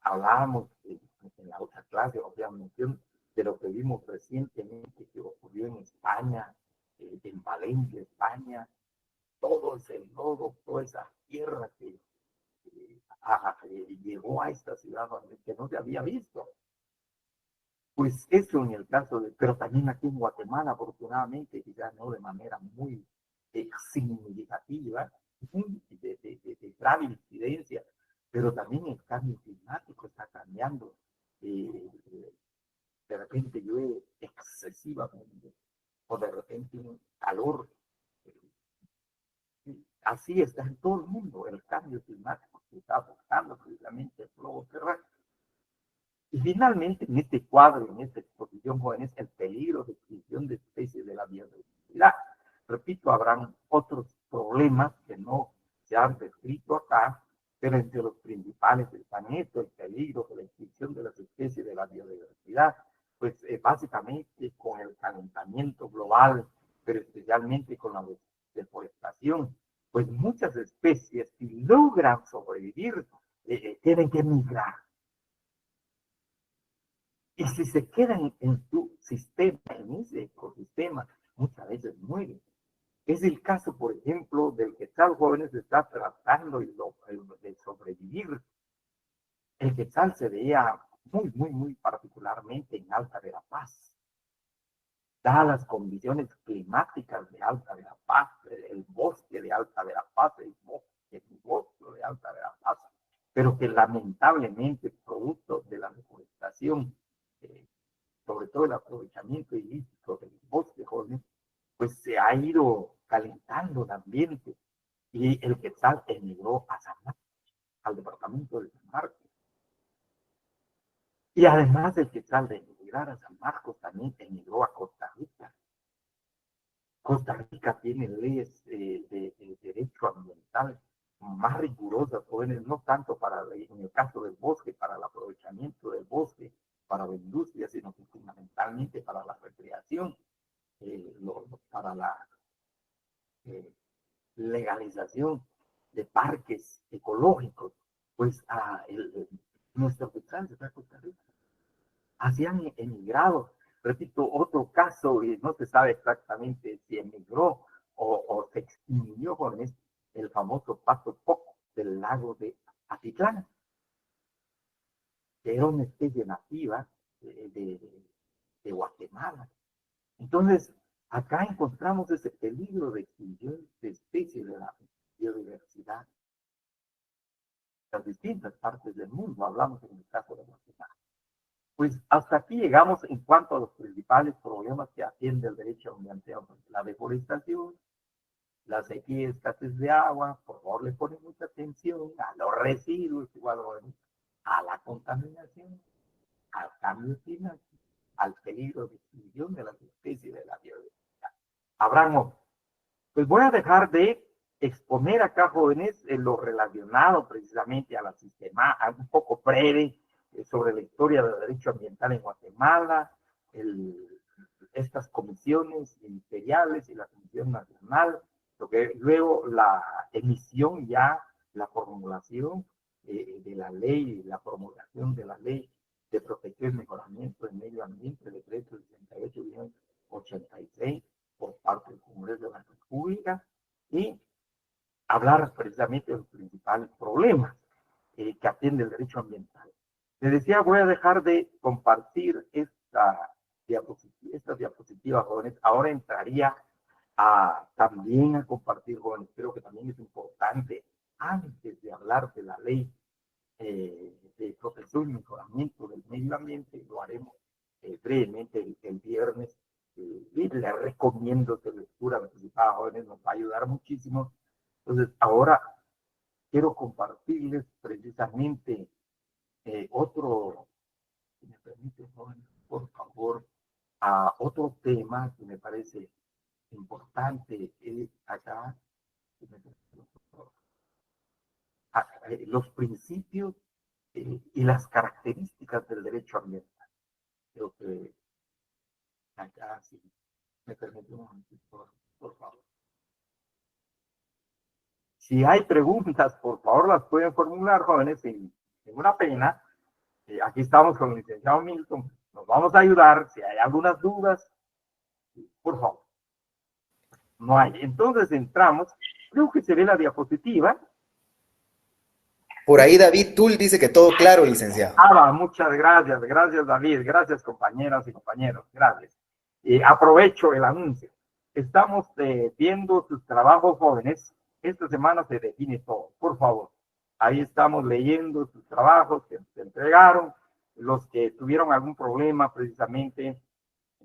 Hablábamos en la otra clase, obviamente, de lo que vimos recientemente que ocurrió en España, en Valencia, España, todo ese lodo, toda esa tierra que llegó a esta ciudad que no se había visto. Pues eso en el caso pero también aquí en Guatemala, afortunadamente, quizás no de manera muy significativa, de grave incidencia, pero también el cambio climático está cambiando. De repente llueve excesivamente, o de repente un calor. Así está en todo el mundo el cambio climático que está afectando precisamente el globo terráqueo. Y finalmente, en este cuadro, en esta exposición, jóvenes, el peligro de extinción de especies de la biodiversidad. Repito, habrán otros problemas que no se han descrito acá, pero entre los principales están esto, el peligro de la extinción de las especies de la biodiversidad, pues básicamente con el calentamiento global, pero especialmente con la deforestación, pues muchas especies, si logran sobrevivir, tienen que migrar. Y si se quedan en tu sistema, en ese ecosistema, muchas veces mueren. Es el caso, por ejemplo, del quetzal. Jóvenes está tratando de sobrevivir. El quetzal se veía muy particularmente en Alta Verapaz. Dadas las condiciones climáticas de Alta Verapaz, el bosque de Alta Verapaz, el bosque de Alta Verapaz, pero que lamentablemente, producto de la deforestación, sobre todo el aprovechamiento ilícito del bosque, jóvenes, pues se ha ido calentando el ambiente y el quetzal emigró a San Marcos, al departamento de San Marcos. Y además del quetzal de emigrar a San Marcos, también emigró a Costa Rica. Costa Rica tiene leyes de derecho ambiental más rigurosas, jóvenes, no tanto en el caso del bosque, para el aprovechamiento del bosque, para la industria, sino que fundamentalmente para la recreación, para la creación de parques ecológicos, pues nuestros habitantes de Costa Rica hacían emigrado. Repito, otro caso, y no se sabe exactamente si emigró o se extinguió con el famoso pato poco del lago de Atitlán, que era una especie nativa de Guatemala. Entonces, acá encontramos ese peligro de extinción de especies de la biodiversidad en las distintas partes del mundo. Hablamos en el caso de Guatemala. Pues hasta aquí llegamos en cuanto a los principales problemas que atiende el derecho ambiental: la deforestación, la sequía y escasez de agua. Por favor, le ponen mucha atención a los residuos, igual a la contaminación, al cambio climático, al peligro de extinción de las especies de la biodiversidad. Abraham, pues voy a dejar de exponer acá, jóvenes, lo relacionado precisamente a la sistema, un poco breve, sobre la historia del derecho ambiental en Guatemala, estas comisiones ministeriales y la Comisión Nacional, luego la emisión ya, la formulación de la ley, la promulgación de la ley de protección y mejoramiento del medio ambiente, el decreto 68-86 por parte del Congreso de la República, y hablar precisamente de los principales problemas que atiende el derecho ambiental. Les decía, voy a dejar de compartir estas diapositivas, jóvenes. Ahora entraría también a compartir, jóvenes. Creo que también es importante, antes de hablar de la ley de protección y mejoramiento del medio ambiente, lo haremos brevemente el viernes. Y les recomiendo que lectura anticipada, jóvenes, nos va a ayudar muchísimo. Entonces, ahora quiero compartirles precisamente otro, si me permite, jóvenes, por favor, otro tema que me parece importante acá, los principios y las características del derecho ambiental. Creo que acá, si me permite un momento, por favor. Si hay preguntas, por favor, las pueden formular, jóvenes, sin ninguna pena. Aquí estamos con el licenciado Milton. Nos vamos a ayudar. Si hay algunas dudas, por favor. No hay. Entonces entramos. Creo que se ve la diapositiva. Por ahí David Tull dice que todo claro, licenciado. Muchas gracias. Gracias, David. Gracias, compañeras y compañeros. Gracias. Aprovecho el anuncio. Estamos viendo sus trabajos, jóvenes. Esta semana se define todo. Por favor. Ahí estamos leyendo sus trabajos que se entregaron, los que tuvieron algún problema precisamente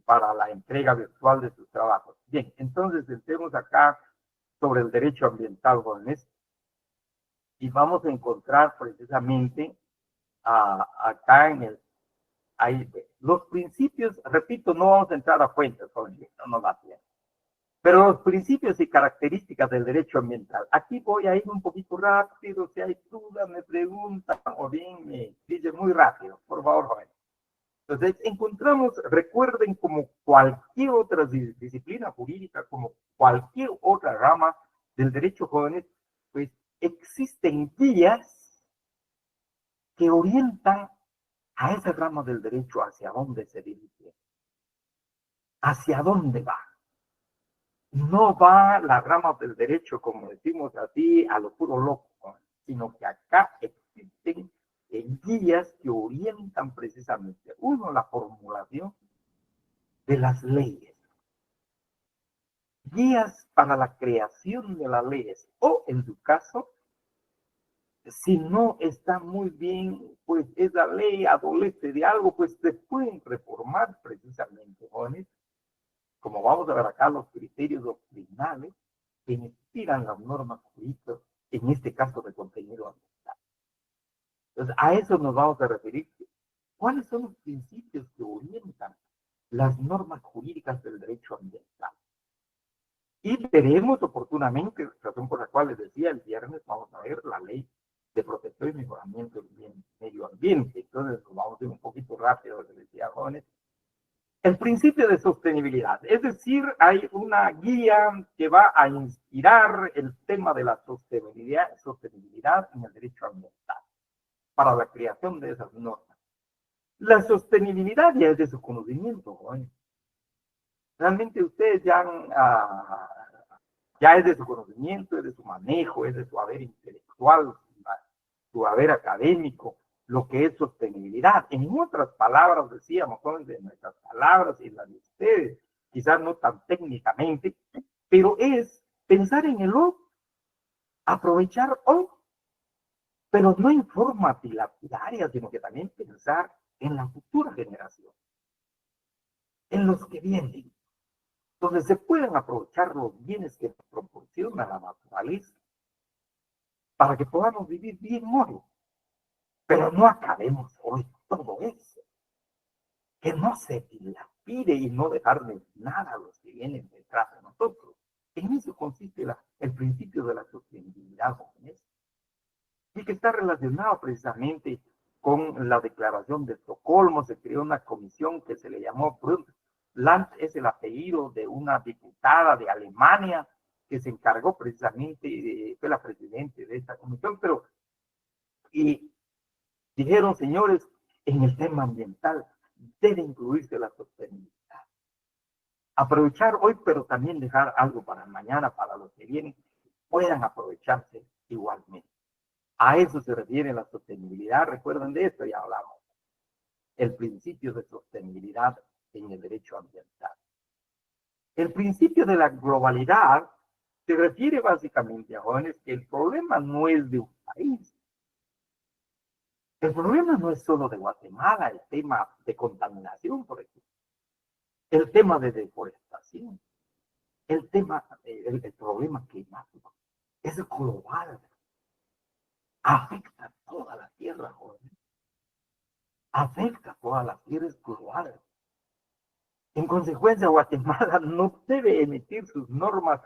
para la entrega virtual de sus trabajos. Bien, entonces entremos acá sobre el derecho ambiental, jóvenes, y vamos a encontrar precisamente acá los principios. Repito, no vamos a entrar a fuentes, jóvenes, no nos da tiempo. Pero los principios y características del derecho ambiental. Aquí voy a ir un poquito rápido. Si hay dudas, me preguntan o bien me dicen muy rápido. Por favor, jóvenes. Entonces, encontramos, recuerden, como cualquier otra disciplina jurídica, como cualquier otra rama del derecho, jóvenes, pues existen guías que orientan a esa rama del derecho hacia dónde se dirige, hacia dónde va. No va la rama del derecho, como decimos así, a lo puro loco, sino que acá existen guías que orientan precisamente, uno, la formulación de las leyes, guías para la creación de las leyes, o en su caso, si no está muy bien, pues esa ley adolece de algo, pues se pueden reformar precisamente, jóvenes. Como vamos a ver acá, los criterios doctrinales que inspiran las normas jurídicas, en este caso de contenido ambiental. Entonces, a eso nos vamos a referir. ¿Cuáles son los principios que orientan las normas jurídicas del derecho ambiental? Y veremos oportunamente, razón por la cual les decía, el viernes vamos a ver la ley de protección y mejoramiento del medio ambiente. Entonces, nos vamos a ir un poquito rápido, les decía, jóvenes. el principio de sostenibilidad, es decir, hay una guía que va a inspirar el tema de la sostenibilidad en el derecho ambiental para la creación de esas normas. La sostenibilidad ya es de su conocimiento, ¿no? Realmente ustedes ya es de su conocimiento, es de su manejo, es de su haber intelectual, su haber académico, lo que es sostenibilidad. En otras palabras, decíamos, son de nuestras palabras y las de ustedes, quizás no tan técnicamente, pero es pensar en el hoy, aprovechar hoy, pero no en forma dilapidaria, sino que también pensar en la futura generación, en los que vienen, donde se pueden aprovechar los bienes que proporciona la naturaleza para que podamos vivir bien hoy. Pero no acabemos hoy todo eso. Que no se dilapide y no dejarle nada a los que vienen detrás de nosotros. En eso consiste el principio de la sostenibilidad, jóvenes, y que está relacionado precisamente con la Declaración de Estocolmo. Se creó una comisión que se le llamó Brundtland, es el apellido de una diputada de Alemania que se encargó precisamente, fue la presidenta de esta comisión, pero y dijeron, señores, en el tema ambiental debe incluirse la sostenibilidad. Aprovechar hoy, pero también dejar algo para mañana, para los que vienen, puedan aprovecharse igualmente. A eso se refiere la sostenibilidad. Recuerden de esto, ya hablamos. El principio de sostenibilidad en el derecho ambiental. El principio de la globalidad se refiere básicamente a jóvenes que el problema no es de un país. El problema no es solo de Guatemala, el tema de contaminación, por ejemplo. El tema de deforestación. El problema climático es global. Afecta a toda la tierra, jóvenes. Afecta a toda la tierra, es global. En consecuencia, Guatemala no debe emitir sus normas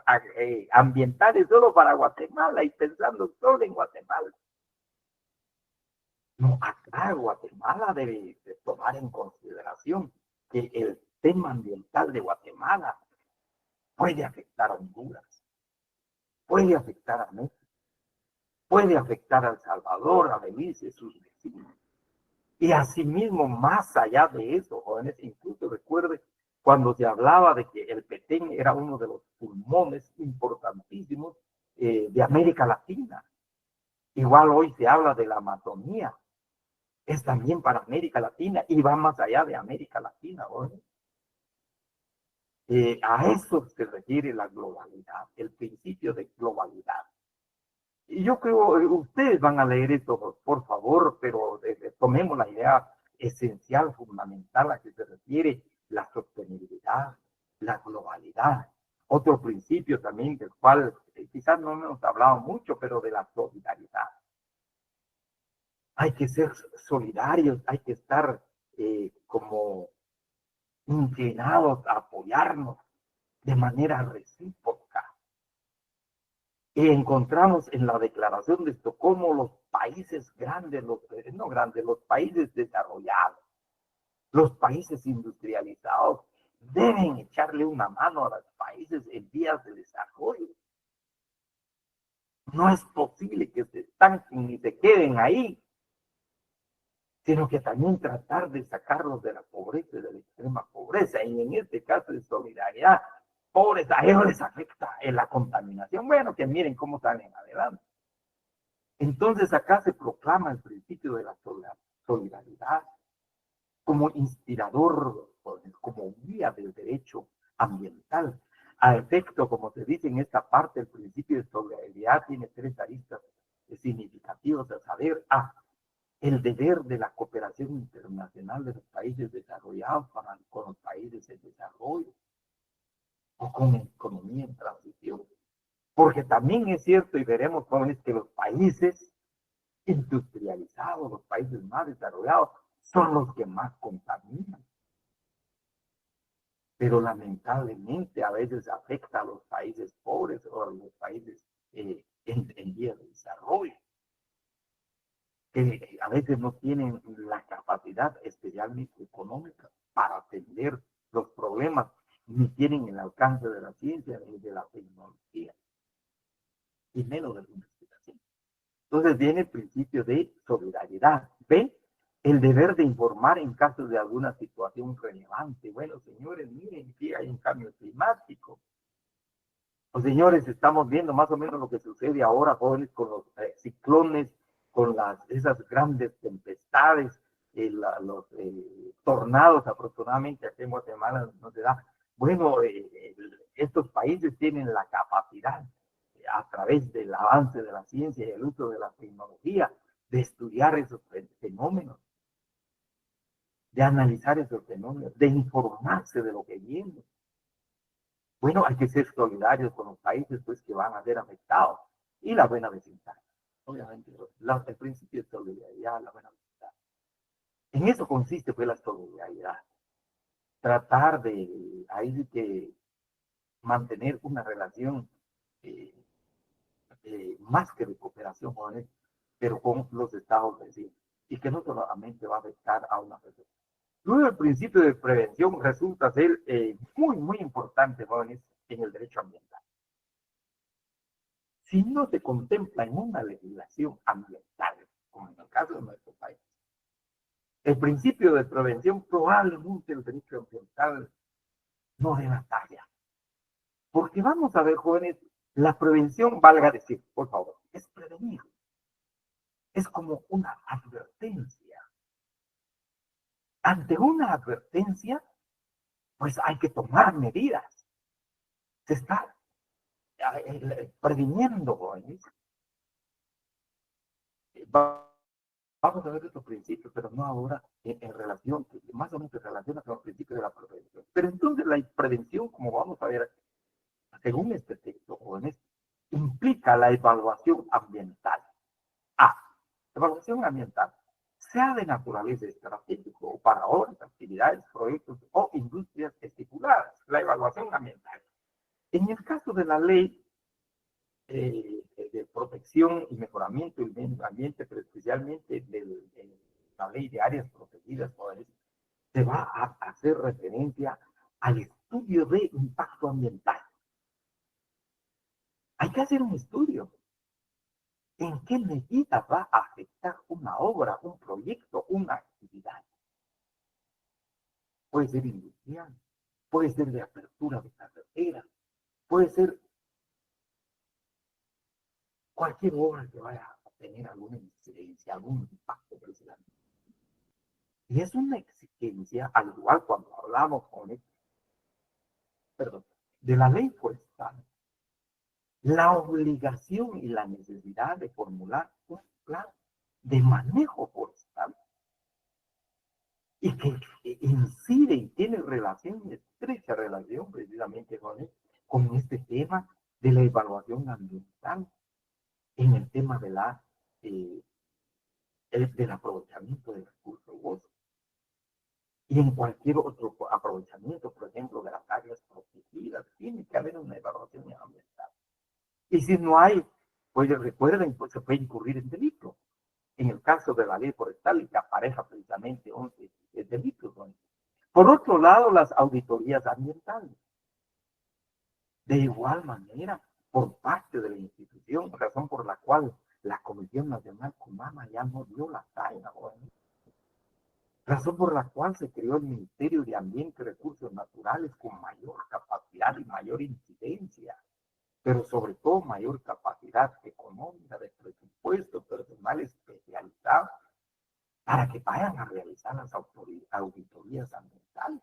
ambientales solo para Guatemala y pensando solo en Guatemala. No, acá Guatemala debe tomar en consideración que el tema ambiental de Guatemala puede afectar a Honduras, puede afectar a México, puede afectar a El Salvador, a Belice, sus vecinos. Y asimismo, más allá de eso, jóvenes, incluso recuerde cuando se hablaba de que el Petén era uno de los pulmones importantísimos de América Latina. Igual hoy se habla de la Amazonía, es también para América Latina y va más allá de América Latina, jóvenes. A eso se refiere la globalidad, el principio de globalidad. Y yo creo, ustedes van a leer esto, por favor, pero tomemos la idea esencial, fundamental a que se refiere la sostenibilidad, la globalidad. Otro principio también del cual quizás no hemos hablado mucho, pero de la solidaridad. Hay que ser solidarios, hay que estar como inclinados a apoyarnos de manera recíproca. Y encontramos en la Declaración de Estocolmo los países grandes, no grandes, los países desarrollados, los países industrializados, deben echarle una mano a los países en vías de desarrollo. No es posible que se estanquen ni se queden ahí, sino que también tratar de sacarlos de la pobreza, de la extrema pobreza, y en este caso de solidaridad, pobres, a ellos les afecta en la contaminación. Bueno, que miren cómo salen adelante. Entonces acá se proclama el principio de la solidaridad como inspirador, como guía del derecho ambiental. A efecto, como se dice en esta parte, el principio de solidaridad tiene tres aristas significativas, a saber, el deber de la cooperación internacional de los países desarrollados con los países en desarrollo o con economía en transición. Porque también es cierto, y veremos jóvenes, que los países industrializados, los países más desarrollados, son los que más contaminan. Pero lamentablemente a veces afecta a los países pobres o a los países en vías de desarrollo, que a veces no tienen la capacidad, especialmente económica, para atender tienen el alcance de la ciencia y de la tecnología, y menos de la investigación. Entonces viene el principio de solidaridad. ¿Ve? El deber de informar en caso de alguna situación relevante. Bueno, señores, miren que hay un cambio climático. Pues, señores, estamos viendo más o menos lo que sucede ahora, jóvenes, con los ciclones, con esas grandes tempestades, los tornados aproximadamente aquí en Guatemala no se da. Bueno, estos países tienen la capacidad, a través del avance de la ciencia y el uso de la tecnología, de estudiar esos fenómenos, de analizar esos fenómenos, de informarse de lo que viene. Bueno, hay que ser solidarios con los países pues, que van a ser afectados. Y la buena vecindad. Obviamente, el principio de solidaridad, la buena vecindad. En eso consiste pues la solidaridad. Tratar de ahí que mantener una relación eh, más que de cooperación, jóvenes, pero con los estados vecinos. Y que no solamente va a afectar a una persona. Luego, el principio de prevención resulta ser muy, muy importante, jóvenes, en el derecho ambiental. Si no se contempla en una legislación ambiental, como en el caso de nuestro país, el principio de prevención, probablemente el derecho ambiental no dé la talla. Porque vamos a ver, jóvenes, la prevención, valga decir, por favor, es prevenir. Es como una advertencia. Ante una advertencia, pues hay que tomar medidas. Se está previniendo, jóvenes. Vamos a ver estos principios, pero no ahora en relación, más o menos en relación con los principios de la prevención. Pero entonces la prevención, como vamos a ver, según este texto, jóvenes, implica la evaluación ambiental. A. Evaluación ambiental. Sea de naturaleza estratégica o para otras actividades, proyectos o industrias estipuladas. La evaluación ambiental. En el caso de la ley de protección y mejoramiento del medio ambiente, pero especialmente de la ley de áreas protegidas, se va a hacer referencia al estudio de impacto ambiental. Hay que hacer un estudio. ¿En qué medida va a afectar una obra, un proyecto, una actividad? Puede ser industrial, puede ser de apertura de carretera, puede ser cualquier obra que vaya a tener alguna incidencia, algún impacto precisamente. Y es una exigencia, al igual cuando hablamos de la ley forestal, la obligación y la necesidad de formular un plan de manejo forestal y que incide y tiene relación, estrecha relación precisamente con este tema de la evaluación ambiental en el tema del aprovechamiento del recurso bosque. Y en cualquier otro aprovechamiento, por ejemplo, de las áreas protegidas, tiene que haber una evaluación ambiental. Y si no hay, pues recuerden, pues se puede incurrir en delito. En el caso de la ley forestal, que apareja precisamente 11 delitos. ¿No? Por otro lado, las auditorías ambientales. De igual manera, por parte de la institución, razón por la cual la Comisión Nacional Comama ya no dio la talla. Bueno, razón por la cual se creó el Ministerio de Ambiente y Recursos Naturales con mayor capacidad y mayor incidencia, pero sobre todo mayor capacidad económica de presupuesto personal especializado para que vayan a realizar las auditorías ambientales.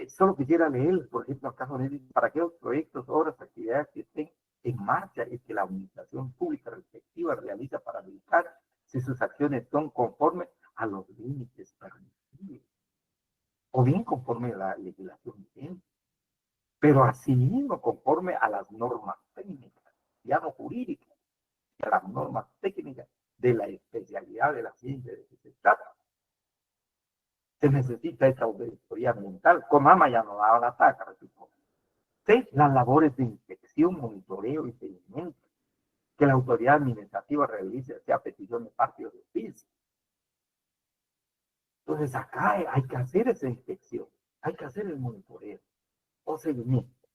Solo quisiera leer, por ejemplo, acá para aquellos proyectos, obras, actividades que estén en marcha y que la administración pública respectiva realiza para verificar si sus acciones son conformes a los límites permitidos o bien conforme a la legislación vigente, pero asimismo conforme a las normas técnicas, ya no jurídicas, a las normas técnicas de la especialidad de la ciencia de que se trata. Se necesita esta auditoría ambiental. Comama ya no daba la taca, repito. C, las labores de inspección, monitoreo y seguimiento que la autoridad administrativa realice, sea petición de parte o de oficio. Entonces acá hay que hacer esa inspección, hay que hacer el monitoreo o seguimiento.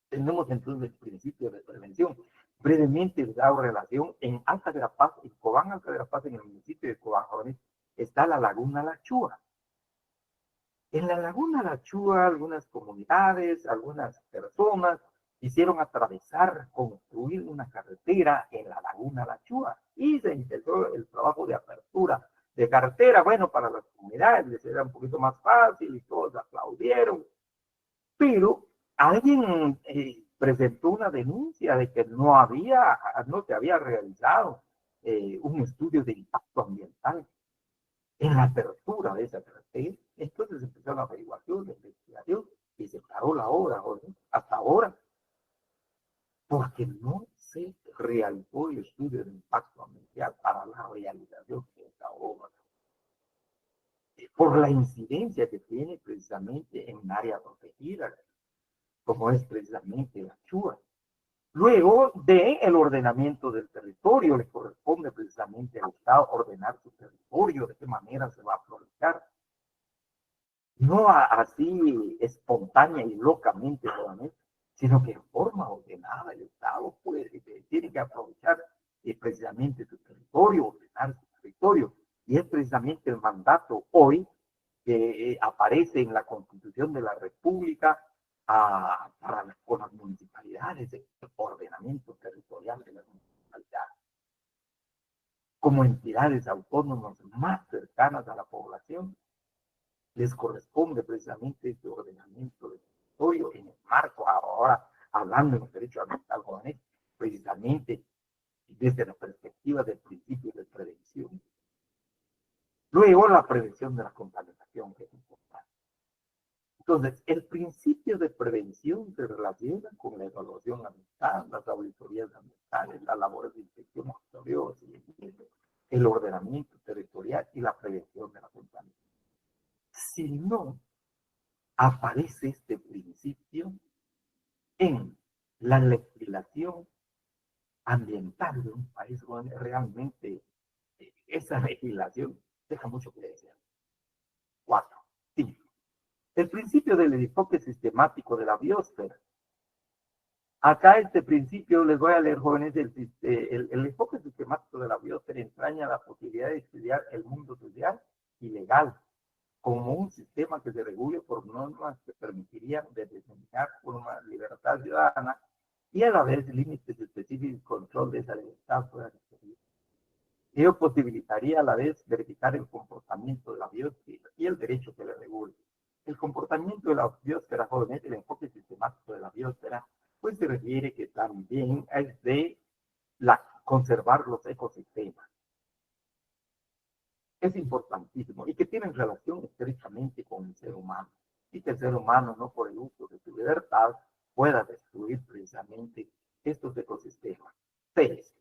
Tenemos entonces el principio de prevención. Brevemente les hago relación. En Alta Verapaz, en Cobán, Alta Verapaz, en el municipio de Cobán, jóvenes, está la Laguna La Chua. En la Laguna La Chua, algunas comunidades, algunas personas quisieron atravesar, construir una carretera en la Laguna La Chua y se empezó el trabajo de apertura de carretera. Bueno, para las comunidades les era un poquito más fácil y todos aplaudieron, pero alguien presentó una denuncia de que no se había realizado un estudio de impacto ambiental en la apertura de esa carretera. Entonces empezó la averiguación, la investigación y se paró la obra, ¿no? Hasta ahora, porque no se realizó el estudio de impacto ambiental para la realización de esta obra, por la incidencia que tiene precisamente en un área protegida, como es precisamente la Chua. Luego del ordenamiento del territorio, le corresponde precisamente al Estado ordenar su territorio, de qué manera se va a aprovechar. No así espontánea y locamente solamente, sino que en forma ordenada el Estado tiene que aprovechar precisamente su territorio, ordenar su territorio. Y es precisamente el mandato hoy que aparece en la Constitución de la República con las municipalidades, el ordenamiento territorial de las municipalidades, como entidades autónomas más cercanas a la población, les corresponde precisamente este ordenamiento del territorio en el marco, ahora hablando en el derecho ambiental joven, precisamente desde la perspectiva del principio de prevención. Luego la prevención de la contaminación, que es importante. Entonces, el principio de prevención se relaciona con la evaluación ambiental, las auditorías ambientales, las labores de inspección, auditoría, el ordenamiento territorial y la prevención de la contaminación. Si no aparece este principio en la legislación ambiental de un país, realmente esa legislación deja mucho que desear. 4. 5. El principio del enfoque sistemático de la biosfera. Acá este principio, les voy a leer, jóvenes, el enfoque sistemático de la biosfera entraña la posibilidad de estudiar el mundo social y legal como un sistema que se regule por normas que permitirían determinar una libertad ciudadana y a la vez límites específicos y control de esa libertad fuera de servicio. Ello posibilitaría a la vez verificar el comportamiento de la biosfera y el derecho que le regule. El comportamiento de la biosfera, jóvenes, el enfoque sistemático de la biosfera, pues se refiere que también es de conservar los ecosistemas. Es importantísimo y que tienen relación estrechamente con el ser humano. Y que el ser humano, no por el uso de su libertad, pueda destruir precisamente estos ecosistemas. 6.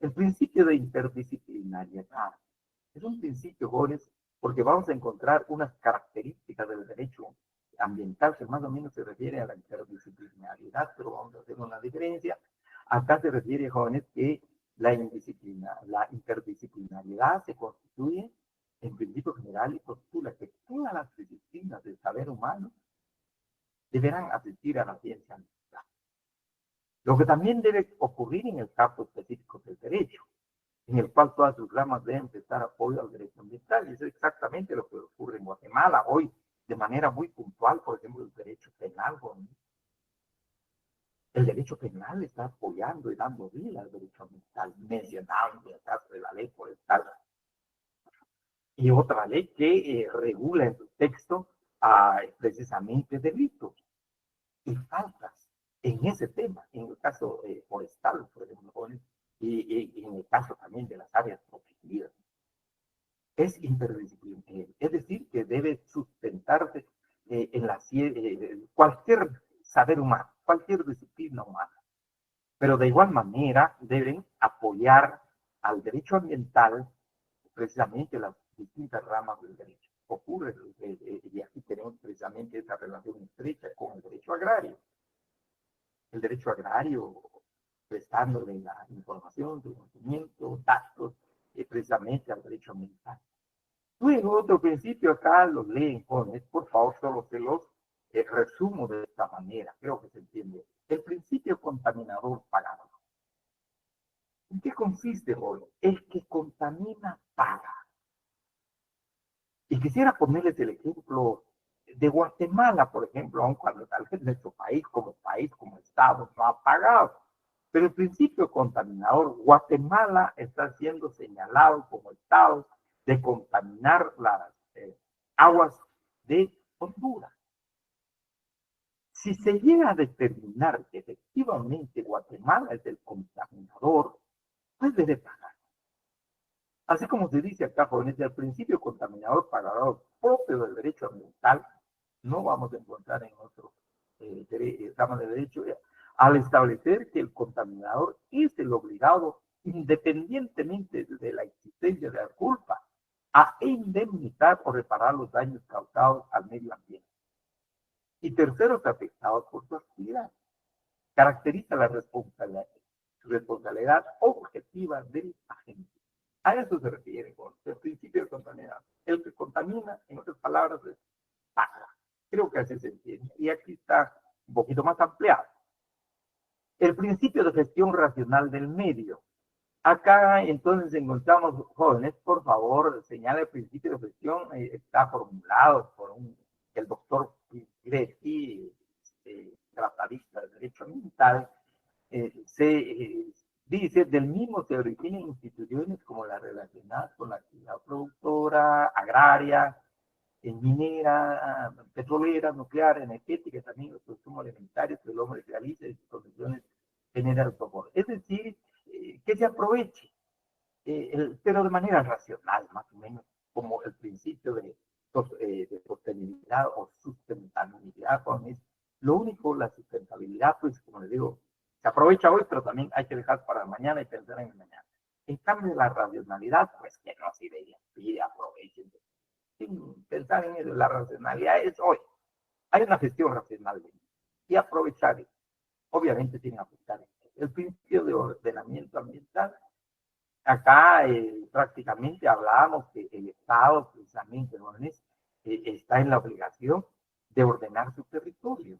El principio de interdisciplinariedad. Es un principio, jóvenes, porque vamos a encontrar unas características del derecho ambiental que más o menos se refiere a la interdisciplinariedad, pero vamos a hacer una diferencia. Acá se refiere, jóvenes, que la interdisciplinariedad se constituye en principio general y postula que todas las disciplinas del saber humano deberán asistir a la ciencia ambiental. Lo que también debe ocurrir en el campo específico del derecho, en el cual todas sus ramas deben prestar apoyo al derecho ambiental. Y eso es exactamente lo que ocurre en Guatemala hoy, de manera muy puntual, por ejemplo, el derecho penal. El derecho penal está apoyando y dando vida al derecho ambiental, mencionado en el caso de la ley forestal. Y otra ley que regula en su texto precisamente delitos y faltas en ese tema, en el caso forestal, por ejemplo, y en el caso también de las áreas protegidas. Es interdisciplinario, es decir, que debe sustentarse en cualquier saber humano, cualquier disciplina humana, pero de igual manera deben apoyar al derecho ambiental precisamente las distintas ramas del derecho. Ocurre, y aquí tenemos precisamente esa relación estrecha con el derecho agrario. El derecho agrario, prestándole la información, conocimiento, datos, precisamente al derecho ambiental. Luego, otro principio acá los leen, jóvenes, por favor, solo se los resumo de esta manera, creo que se entiende. El principio contaminador pagador. ¿En qué consiste, joven? El que contamina paga. Y quisiera ponerles el ejemplo de Guatemala, por ejemplo, aun cuando tal vez nuestro país, como Estado, no ha pagado. Pero el principio contaminador, Guatemala está siendo señalado como Estado de contaminar las aguas de Honduras. Si se llega a determinar que efectivamente Guatemala es el contaminador, pues debe pagar. Así como se dice acá, jóvenes, el principio contaminador pagador propio del derecho ambiental, no vamos a encontrar en otro rama de derecho, al establecer que el contaminador es el obligado, independientemente de la existencia de la culpa, a indemnizar o reparar los daños causados al medio ambiente. Y terceros afectados por su actividad. Caracteriza la responsabilidad objetiva del agente. A eso se refiere con el principio de contaminación. El que contamina, en otras palabras, es paga. Creo que así se entiende. Y aquí está un poquito más ampliado. El principio de gestión racional del medio. Acá entonces encontramos, jóvenes, por favor, señala el principio de gestión, está formulado por el doctor Piretti, tratadista de derecho ambiental, dice, del mismo se originan instituciones como las relacionadas con la actividad productora, agraria, minera, petrolera, nuclear, energética, también los consumos alimentarios que el hombre realiza en sus condiciones general soporte. Es decir, que se aproveche, pero de manera racional, más o menos, como el principio de sostenibilidad o sustentabilidad. Lo único, la sustentabilidad, pues, como les digo, se aprovecha hoy, pero también hay que dejar para mañana y pensar en el mañana. En cambio, la racionalidad, pues, que no se pide, aprovechen. Sin pensar en eso, la racionalidad es hoy. Hay una gestión racional y aprovechar eso. Obviamente, sin afectar eso. El principio de ordenamiento ambiental. Acá prácticamente hablábamos que el Estado, precisamente, jóvenes, está en la obligación de ordenar su territorio.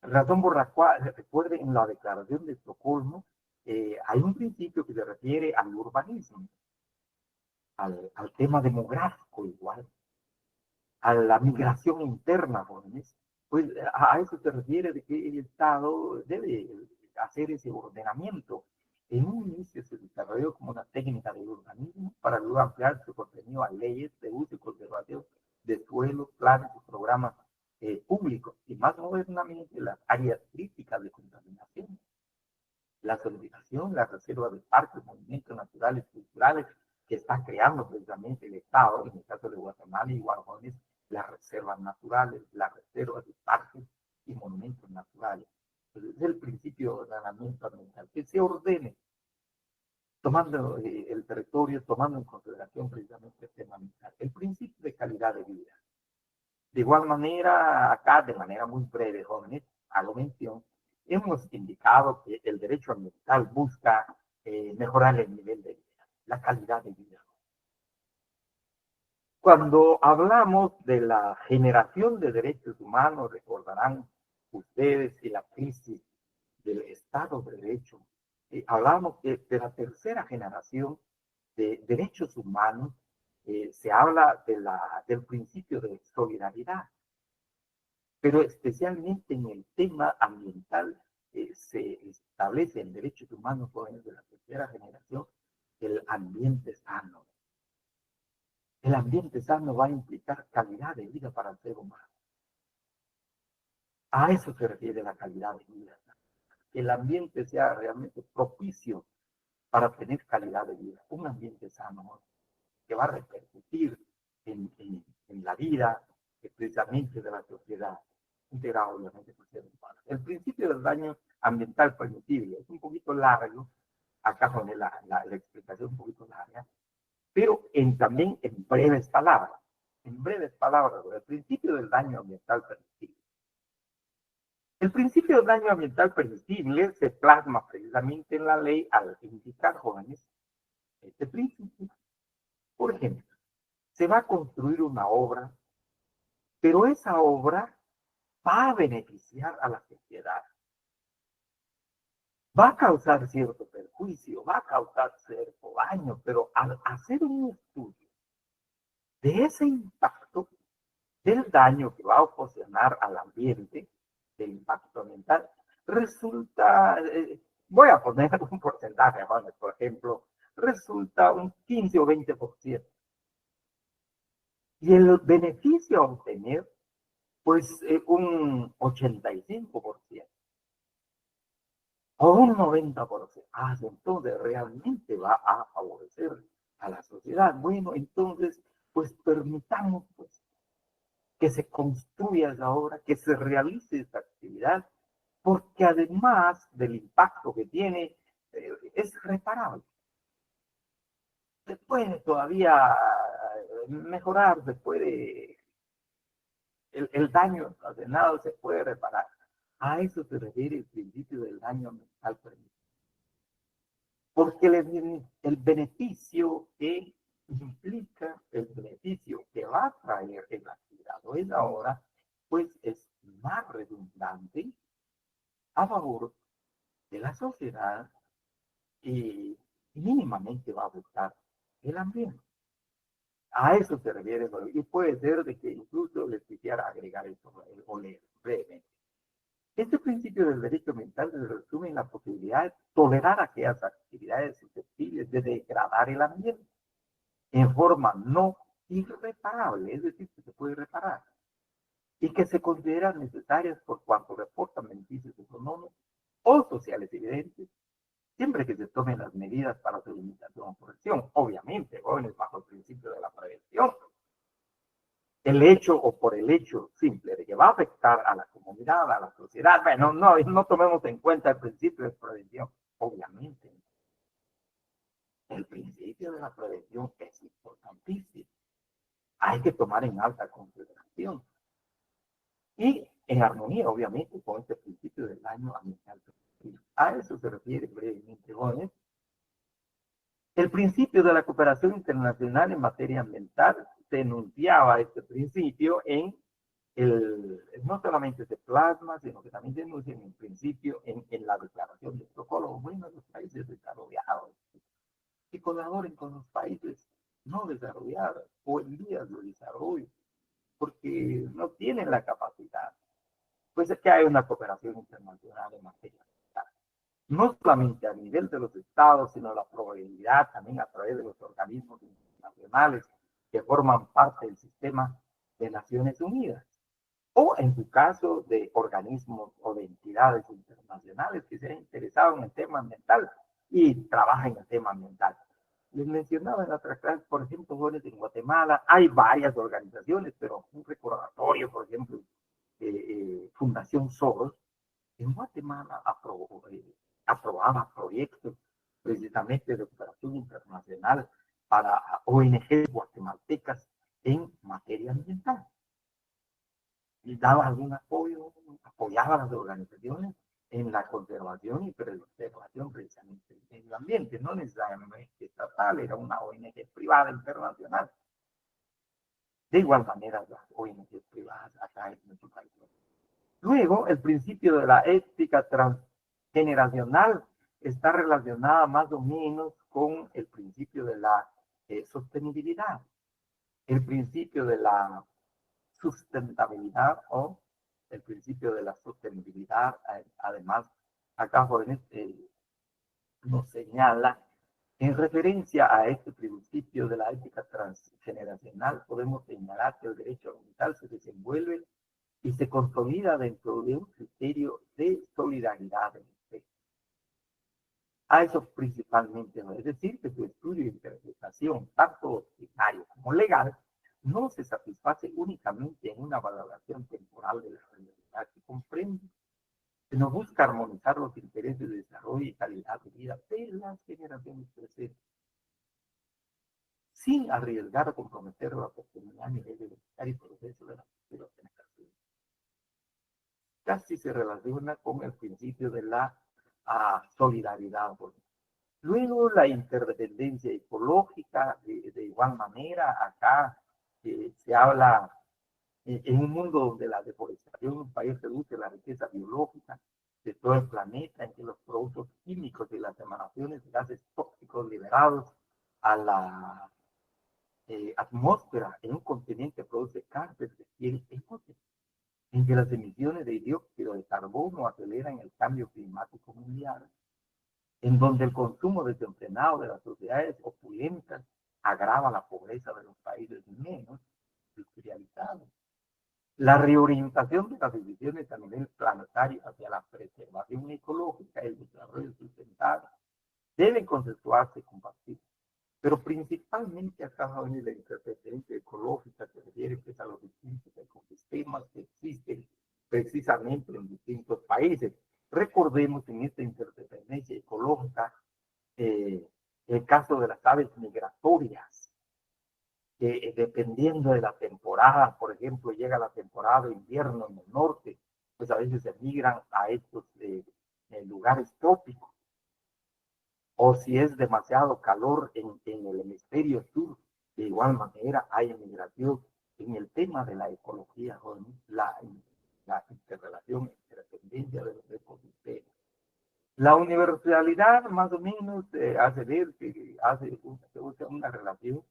Razón por la cual, recuerden, en la Declaración de Estocolmo, hay un principio que se refiere al urbanismo, al tema demográfico igual, a la migración interna, jóvenes. Pues a eso se refiere de que el Estado debe hacer ese ordenamiento. En un inicio se desarrolló como una técnica del urbanismo para luego ampliar su contenido a leyes de uso y conservación de suelos, planes y programas públicos, y más modernamente las áreas críticas de contaminación, la solidificación, la reserva de parques, movimientos naturales, culturales, que está creando precisamente el Estado, en el caso de Guatemala y Guarajones, las reservas naturales, las reservas de parques y monumentos naturales. Entonces, es el principio de ordenamiento ambiental, que se ordene, tomando el territorio, tomando en consideración precisamente el tema ambiental. El principio de calidad de vida. De igual manera, acá, de manera muy breve, jóvenes, hago mención, hemos indicado que el derecho ambiental busca mejorar el nivel de vida, la calidad de vida. Cuando hablamos de la generación de derechos humanos, recordarán ustedes que la crisis del Estado de Derecho, hablamos de la tercera generación de derechos humanos, se habla del principio de solidaridad, pero especialmente en el tema ambiental se establece en derechos humanos jóvenes de la tercera generación el ambiente sano. El ambiente sano va a implicar calidad de vida para el ser humano. A eso se refiere la calidad de vida. Que el ambiente sea realmente propicio para tener calidad de vida. Un ambiente sano que va a repercutir en la vida precisamente de la sociedad, integrado obviamente por ser humano. El principio del daño ambiental permitible es un poquito largo, acá con la explicación un poquito larga, pero también en breves palabras. En breves palabras, el principio del daño ambiental permitible. El principio del daño ambiental permisible se plasma precisamente en la ley al indicar, jóvenes, este principio. Por ejemplo, se va a construir una obra, pero esa obra va a beneficiar a la sociedad. Va a causar cierto perjuicio, va a causar cierto daño, pero al hacer un estudio de ese impacto, del daño que va a ocasionar al ambiente, del impacto ambiental, resulta, voy a poner un porcentaje, por ejemplo, resulta un 15 o 20%. Y el beneficio a obtener, pues un 85% o un 90%. Entonces realmente va a favorecer a la sociedad. Bueno, entonces, pues permitamos pues, que se construya esa obra, que se realice esa actividad, porque además del impacto que tiene, es reparable. Se puede todavía mejorar, se puede, el daño ocasionado se puede reparar. A eso se refiere el principio del daño ambiental permitido. Porque el beneficio que implica, el beneficio que va a traer el actividad o en la obra, pues es más redundante a favor de la sociedad y mínimamente va a afectar el ambiente. A eso se refiere, y puede ser de que incluso les quisiera agregar esto o leer brevemente. Este principio del derecho ambiental se resume en la posibilidad de tolerar aquellas actividades susceptibles de degradar el ambiente en forma no irreparable, es decir, que se puede reparar, y que se consideran necesarias por cuanto reportan beneficios económicos o sociales evidentes, siempre que se tomen las medidas para su limitación o corrección. Obviamente, jóvenes, bajo el principio de la prevención. El hecho o por el hecho simple de que va a afectar a la comunidad, a la sociedad, bueno, no tomemos en cuenta el principio de prevención. Obviamente, el principio de la prevención es importantísimo. Hay que tomar en alta consideración. Y en armonía, obviamente, con este principio del daño ambiental. A eso se refiere brevemente, jóvenes. El principio de la cooperación internacional en materia ambiental se enunciaba este principio no solamente se plasma, sino que también se enuncia en el principio en la declaración de Estocolmo. Bueno, los países desarrollados que colaboren con los países no desarrollados o en vías de desarrollo, porque no tienen la capacidad. Pues es que hay una cooperación internacional en materia ambiental. No solamente a nivel de los estados, sino la probabilidad también a través de los organismos internacionales que forman parte del sistema de Naciones Unidas, o en su caso de organismos o de entidades internacionales que se han interesado en el tema ambiental y trabajan en el tema ambiental. Les mencionaba en la otra clase, por ejemplo, jóvenes en Guatemala, hay varias organizaciones, pero un recordatorio, por ejemplo, Fundación Soros, en Guatemala aprobaba proyectos precisamente de cooperación internacional para ONG guatemaltecas en materia ambiental. Y daba algún apoyo, apoyaba a las organizaciones en la conservación y preservación precisamente del medio ambiente, no necesariamente estatal, era una ONG privada internacional. De igual manera, las ONG privadas acá en nuestro país. Luego, el principio de la ética transgeneracional está relacionada más o menos con el principio de la sostenibilidad, el principio de la sustentabilidad o el principio de la sostenibilidad. Además, acá jóvenes nos señala, en referencia a este principio de la ética transgeneracional, podemos señalar que el derecho ambiental se desenvuelve y se consolida dentro de un criterio de solidaridad en el. A eso principalmente, ¿no? Es decir, que su estudio e interpretación, tanto doctrinario como legal, no se satisface únicamente en una valoración temporal de la realidad que comprende, sino busca armonizar los intereses de desarrollo y calidad de vida de las generaciones presentes, sin arriesgar o comprometer la oportunidad a nivel de bienestar y progreso de la futura generación. Casi se relaciona con el principio de la solidaridad. Luego la interdependencia ecológica, de igual manera, acá se habla en un mundo donde la deforestación en un país reduce la riqueza biológica de todo el planeta, en que los productos químicos y las emanaciones de gases tóxicos liberados a la atmósfera en un continente produce cáncer de piel y bote, en que las emisiones de dióxido de carbono aceleran el cambio climático mundial, en donde el consumo desenfrenado de las sociedades opulentas agrava la pobreza de los países menos industrializados. La reorientación de las decisiones a nivel planetario hacia la preservación ecológica y el desarrollo sustentable deben consensuarse y compartirse, pero principalmente acá va a venir la interpretación ecológica que refiere pues, a los distintos ecosistemas que existen precisamente en distintos países. Recordemos en esta interdependencia ecológica el caso de las aves migratorias, que dependiendo de la temporada, por ejemplo, llega la temporada de invierno en el norte, pues a veces se migran a estos lugares trópicos, o si es demasiado calor en el hemisferio sur, de igual manera hay migración en el tema de la ecología, la interrelación, interdependencia de los ecosistemas. La universalidad más o menos hace ver que se usa una relación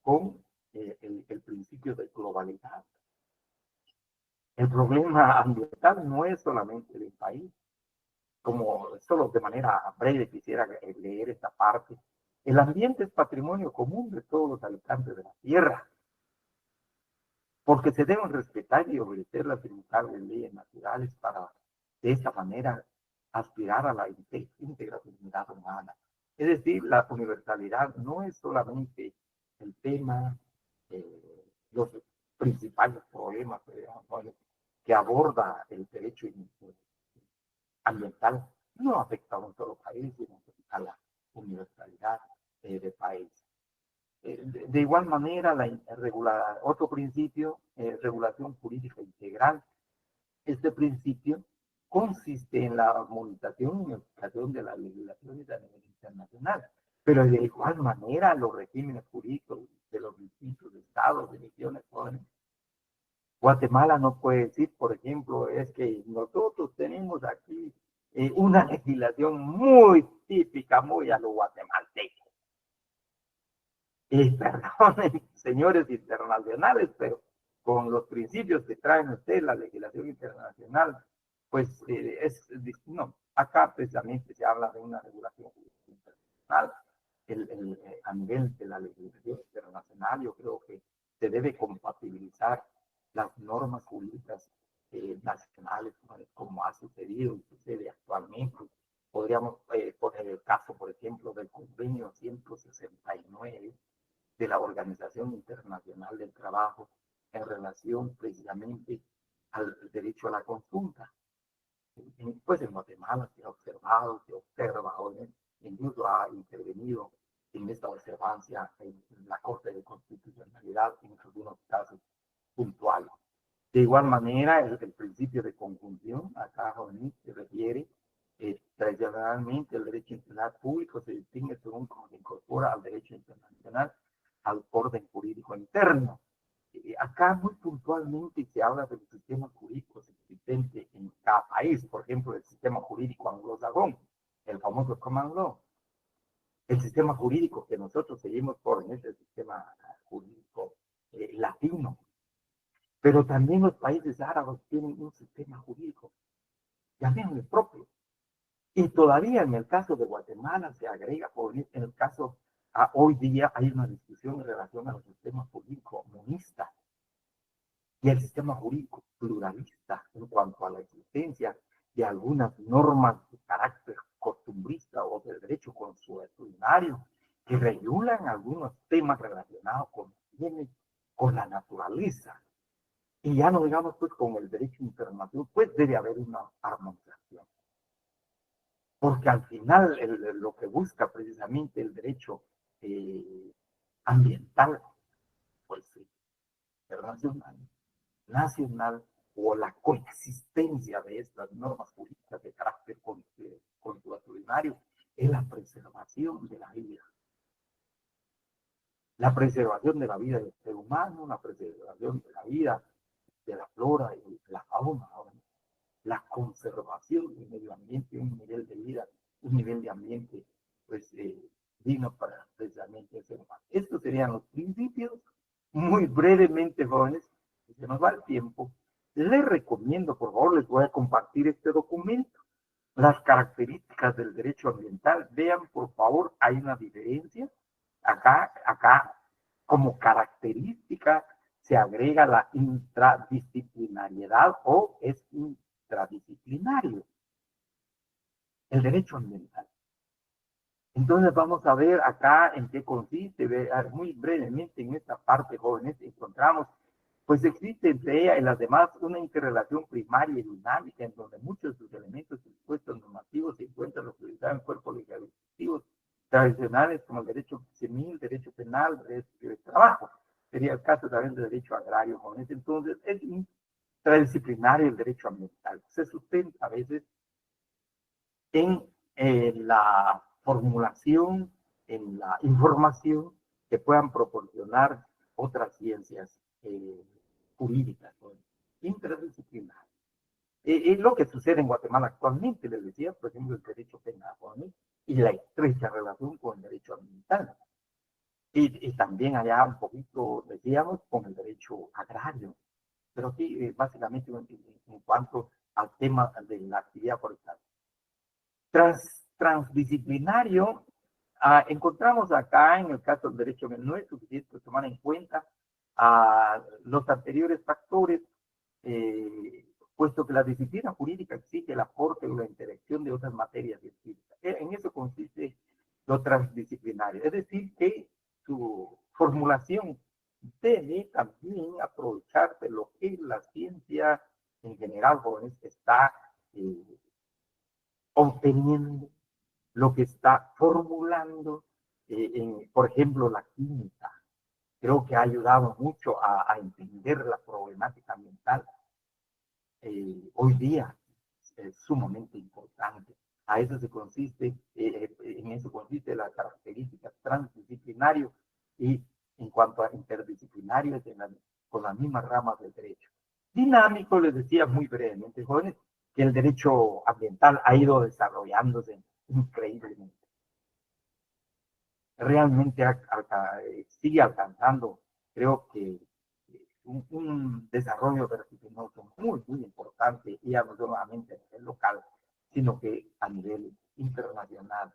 con el principio de globalidad. El problema ambiental no es solamente del país, como solo de manera breve quisiera leer esta parte. El ambiente es patrimonio común de todos los habitantes de la Tierra, porque se deben respetar y obedecer las inmutables leyes naturales para de esta manera aspirar a la integrabilidad humana. Es decir, la universalidad no es solamente el tema, los principales problemas que aborda el derecho ambiental, no afecta a un solo país, sino a la universalidad del país. De igual manera, otro principio, regulación jurídica integral. Este principio consiste en la armonización y aplicación de las legislaciones a nivel internacional, pero de igual manera los regímenes jurídicos de los distintos estados, de regiones, Guatemala no puede decir, por ejemplo, es que nosotros tenemos aquí una legislación muy típica, muy a lo guatemalteco. Y perdonen, señores internacionales, pero con los principios que traen ustedes, la legislación internacional, pues no, acá precisamente se habla de una regulación internacional. A nivel de la legislación internacional, yo creo que se debe compatibilizar las normas jurídicas nacionales, como ha sucedido y sucede actualmente. Podríamos poner el caso, por ejemplo, del convenio 169 de la Organización Internacional del Trabajo en relación precisamente al derecho a la consulta. Pues en Guatemala se ha observado, se observa, incluso ha intervenido en esta observancia en la Corte de Constitucionalidad en algunos casos puntuales. De igual manera, el principio de conjunción, acá se refiere tradicionalmente el derecho internacional público se distingue según cómo se incorpora al derecho internacional, al orden jurídico interno. Acá muy puntualmente se habla de los sistemas jurídicos existentes en cada país, por ejemplo, el sistema jurídico anglosajón, el famoso Common Law, el sistema jurídico que nosotros seguimos por en ese sistema jurídico latino, pero también los países árabes tienen un sistema jurídico, llamémosle propio, y todavía en el caso de Guatemala se agrega, en el caso, hoy día hay una discusión en relación a los sistemas jurídicos monistas y el sistema jurídico pluralista en cuanto a la existencia de algunas normas de carácter costumbrista o de derecho consuetudinario que regulan algunos temas relacionados con bienes, con la naturaleza. Y ya no digamos pues con el derecho internacional, pues debe haber una armonización. Porque al final lo que busca precisamente el derecho ambiental, pues internacional, nacional, o la coexistencia de estas normas jurídicas de carácter consuetudinario es la preservación de la vida. la preservación de la vida del ser humano, la preservación de la vida de la flora y la fauna, la conservación del medio ambiente, un nivel de vida, un nivel de ambiente, pues, digno para precisamente el ser humano. Estos serían los principios, muy brevemente, jóvenes, se nos va el tiempo. Les recomiendo, por favor, les voy a compartir este documento, las características del derecho ambiental. Vean, por favor, hay una diferencia. Acá, como característica, se agrega la intradisciplinariedad o es intradisciplinario, el derecho ambiental. Entonces vamos a ver acá en qué consiste, muy brevemente en esta parte, jóvenes, encontramos, pues existe entre ella y las demás una interrelación primaria y dinámica en donde muchos de sus elementos expuestos normativos se encuentran localizados en cuerpos legislativos tradicionales como el derecho civil, derecho penal, derecho de trabajo. Sería el caso también del derecho agrario, jóvenes. Entonces es interdisciplinario el derecho ambiental. Se sustenta a veces en la formulación, en la información que puedan proporcionar otras ciencias jurídicas, ¿no? Interdisciplinarias. Es lo que sucede en Guatemala actualmente, les decía, por ejemplo, el derecho penal, ¿no? Y la estrecha relación con el derecho ambiental. Y también allá un poquito, decíamos, con el derecho agrario. Pero aquí, básicamente, en cuanto al tema de la actividad forestal. Transdisciplinario, encontramos acá en el caso del derecho, no es suficiente tomar en cuenta los anteriores factores, puesto que la disciplina jurídica exige el aporte o la interacción de otras materias distintas. En eso consiste lo transdisciplinario, es decir, que su formulación debe también aprovecharse lo que la ciencia en general, jóvenes, está obteniendo, lo que está formulando, por ejemplo, la química. Creo que ha ayudado mucho a entender la problemática ambiental. Hoy día es sumamente importante. A eso se consiste, en eso consiste las características transdisciplinario y en cuanto a interdisciplinario con las mismas ramas del derecho. Dinámico, les decía muy brevemente, jóvenes, que el derecho ambiental ha ido desarrollándose increíblemente. Realmente sigue alcanzando, creo que un desarrollo vertiginoso muy, muy importante, y ya no solamente a nivel local, sino que a nivel internacional.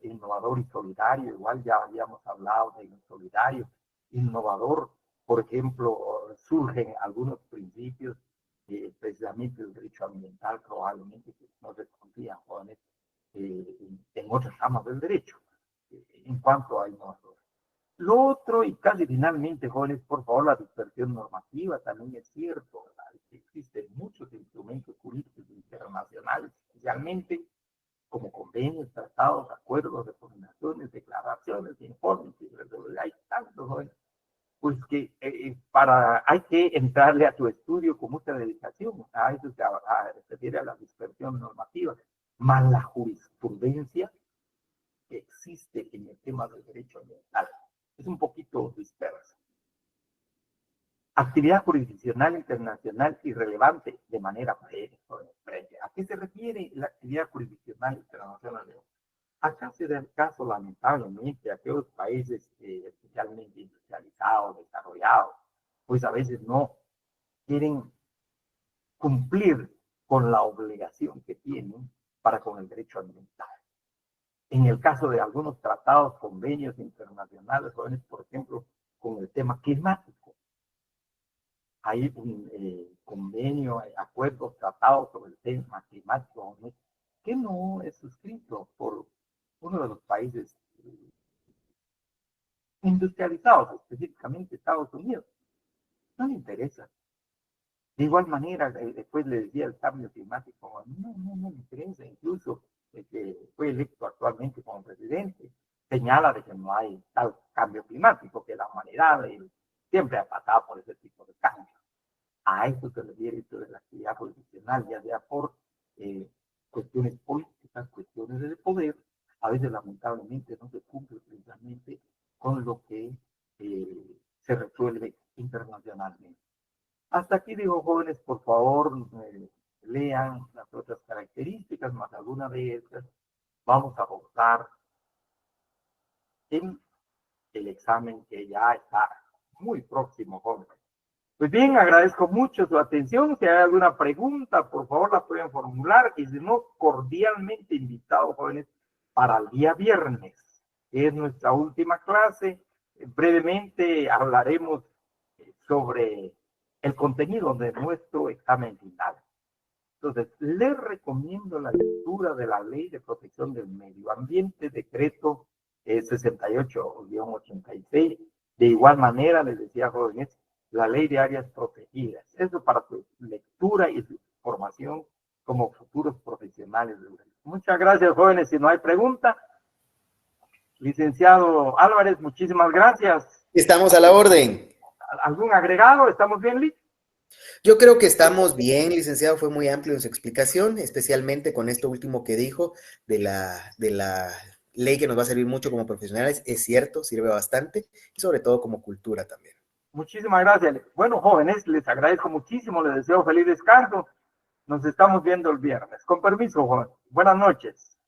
Innovador y solidario, igual ya habíamos hablado de lo solidario, innovador, por ejemplo, surgen algunos principios, precisamente el derecho ambiental, probablemente que no se confían jóvenes en otras ramas del derecho, en cuanto a innovador. Lo otro, y casi finalmente, jóvenes, por favor, la dispersión normativa también es cierto, ¿verdad? Existen muchos instrumentos jurídicos internacionales, especialmente como convenios, tratados, acuerdos, recomendaciones, declaraciones, informes, y hay tantos, jóvenes, pues que hay que entrarle a tu estudio con mucha dedicación. A eso se refiere a la dispersión normativa, más la jurisprudencia que existe en el tema del derecho ambiental. Es un poquito dispersa. Actividad jurisdiccional internacional y relevante de manera breve. ¿A qué se refiere la actividad jurisdiccional internacional? Acá se da el caso, lamentablemente, a aquellos países especialmente industrializados, desarrollados, pues a veces no quieren cumplir con la obligación que tienen para con el derecho ambiental. En el caso de algunos tratados, convenios internacionales, jóvenes, por ejemplo, con el tema climático, hay un convenio, acuerdos, tratados sobre el tema climático, ¿no? Que no es suscrito por uno de los países industrializados, específicamente Estados Unidos. No le interesa. De igual manera, después le decía el cambio climático, no le interesa. Incluso el que fue electo actualmente como presidente señala de que no hay tal cambio climático, que la humanidad siempre ha pasado por ese tipo de cambios. A eso se refiere esto de la actividad jurisdiccional, ya sea por cuestiones políticas, cuestiones de poder. A veces, lamentablemente, no se cumple precisamente con lo que se resuelve internacionalmente. Hasta aquí digo, jóvenes, por favor, lean las otras características, más alguna de estas vamos a votar en el examen que ya está muy próximo, jóvenes. Pues bien, agradezco mucho su atención. Si hay alguna pregunta, por favor la pueden formular, y si no, cordialmente invitados, jóvenes, para el día viernes, que es nuestra última clase. Brevemente hablaremos sobre el contenido de nuestro examen final. Entonces, les recomiendo la lectura de la Ley de Protección del Medio Ambiente, decreto 68-86. De igual manera, les decía, jóvenes, la Ley de Áreas Protegidas. Eso para su lectura y su formación como futuros profesionales. Muchas gracias, jóvenes. Si no hay pregunta, licenciado Álvarez, muchísimas gracias. Estamos a la orden. ¿Algún agregado? ¿Estamos bien, Liz? Yo creo que estamos bien, licenciado, fue muy amplio en su explicación, especialmente con esto último que dijo de la ley que nos va a servir mucho como profesionales. Es cierto, sirve bastante, y sobre todo como cultura también. Muchísimas gracias. Bueno, jóvenes, les agradezco muchísimo, les deseo feliz descanso. Nos estamos viendo el viernes. Con permiso, jóvenes. Buenas noches.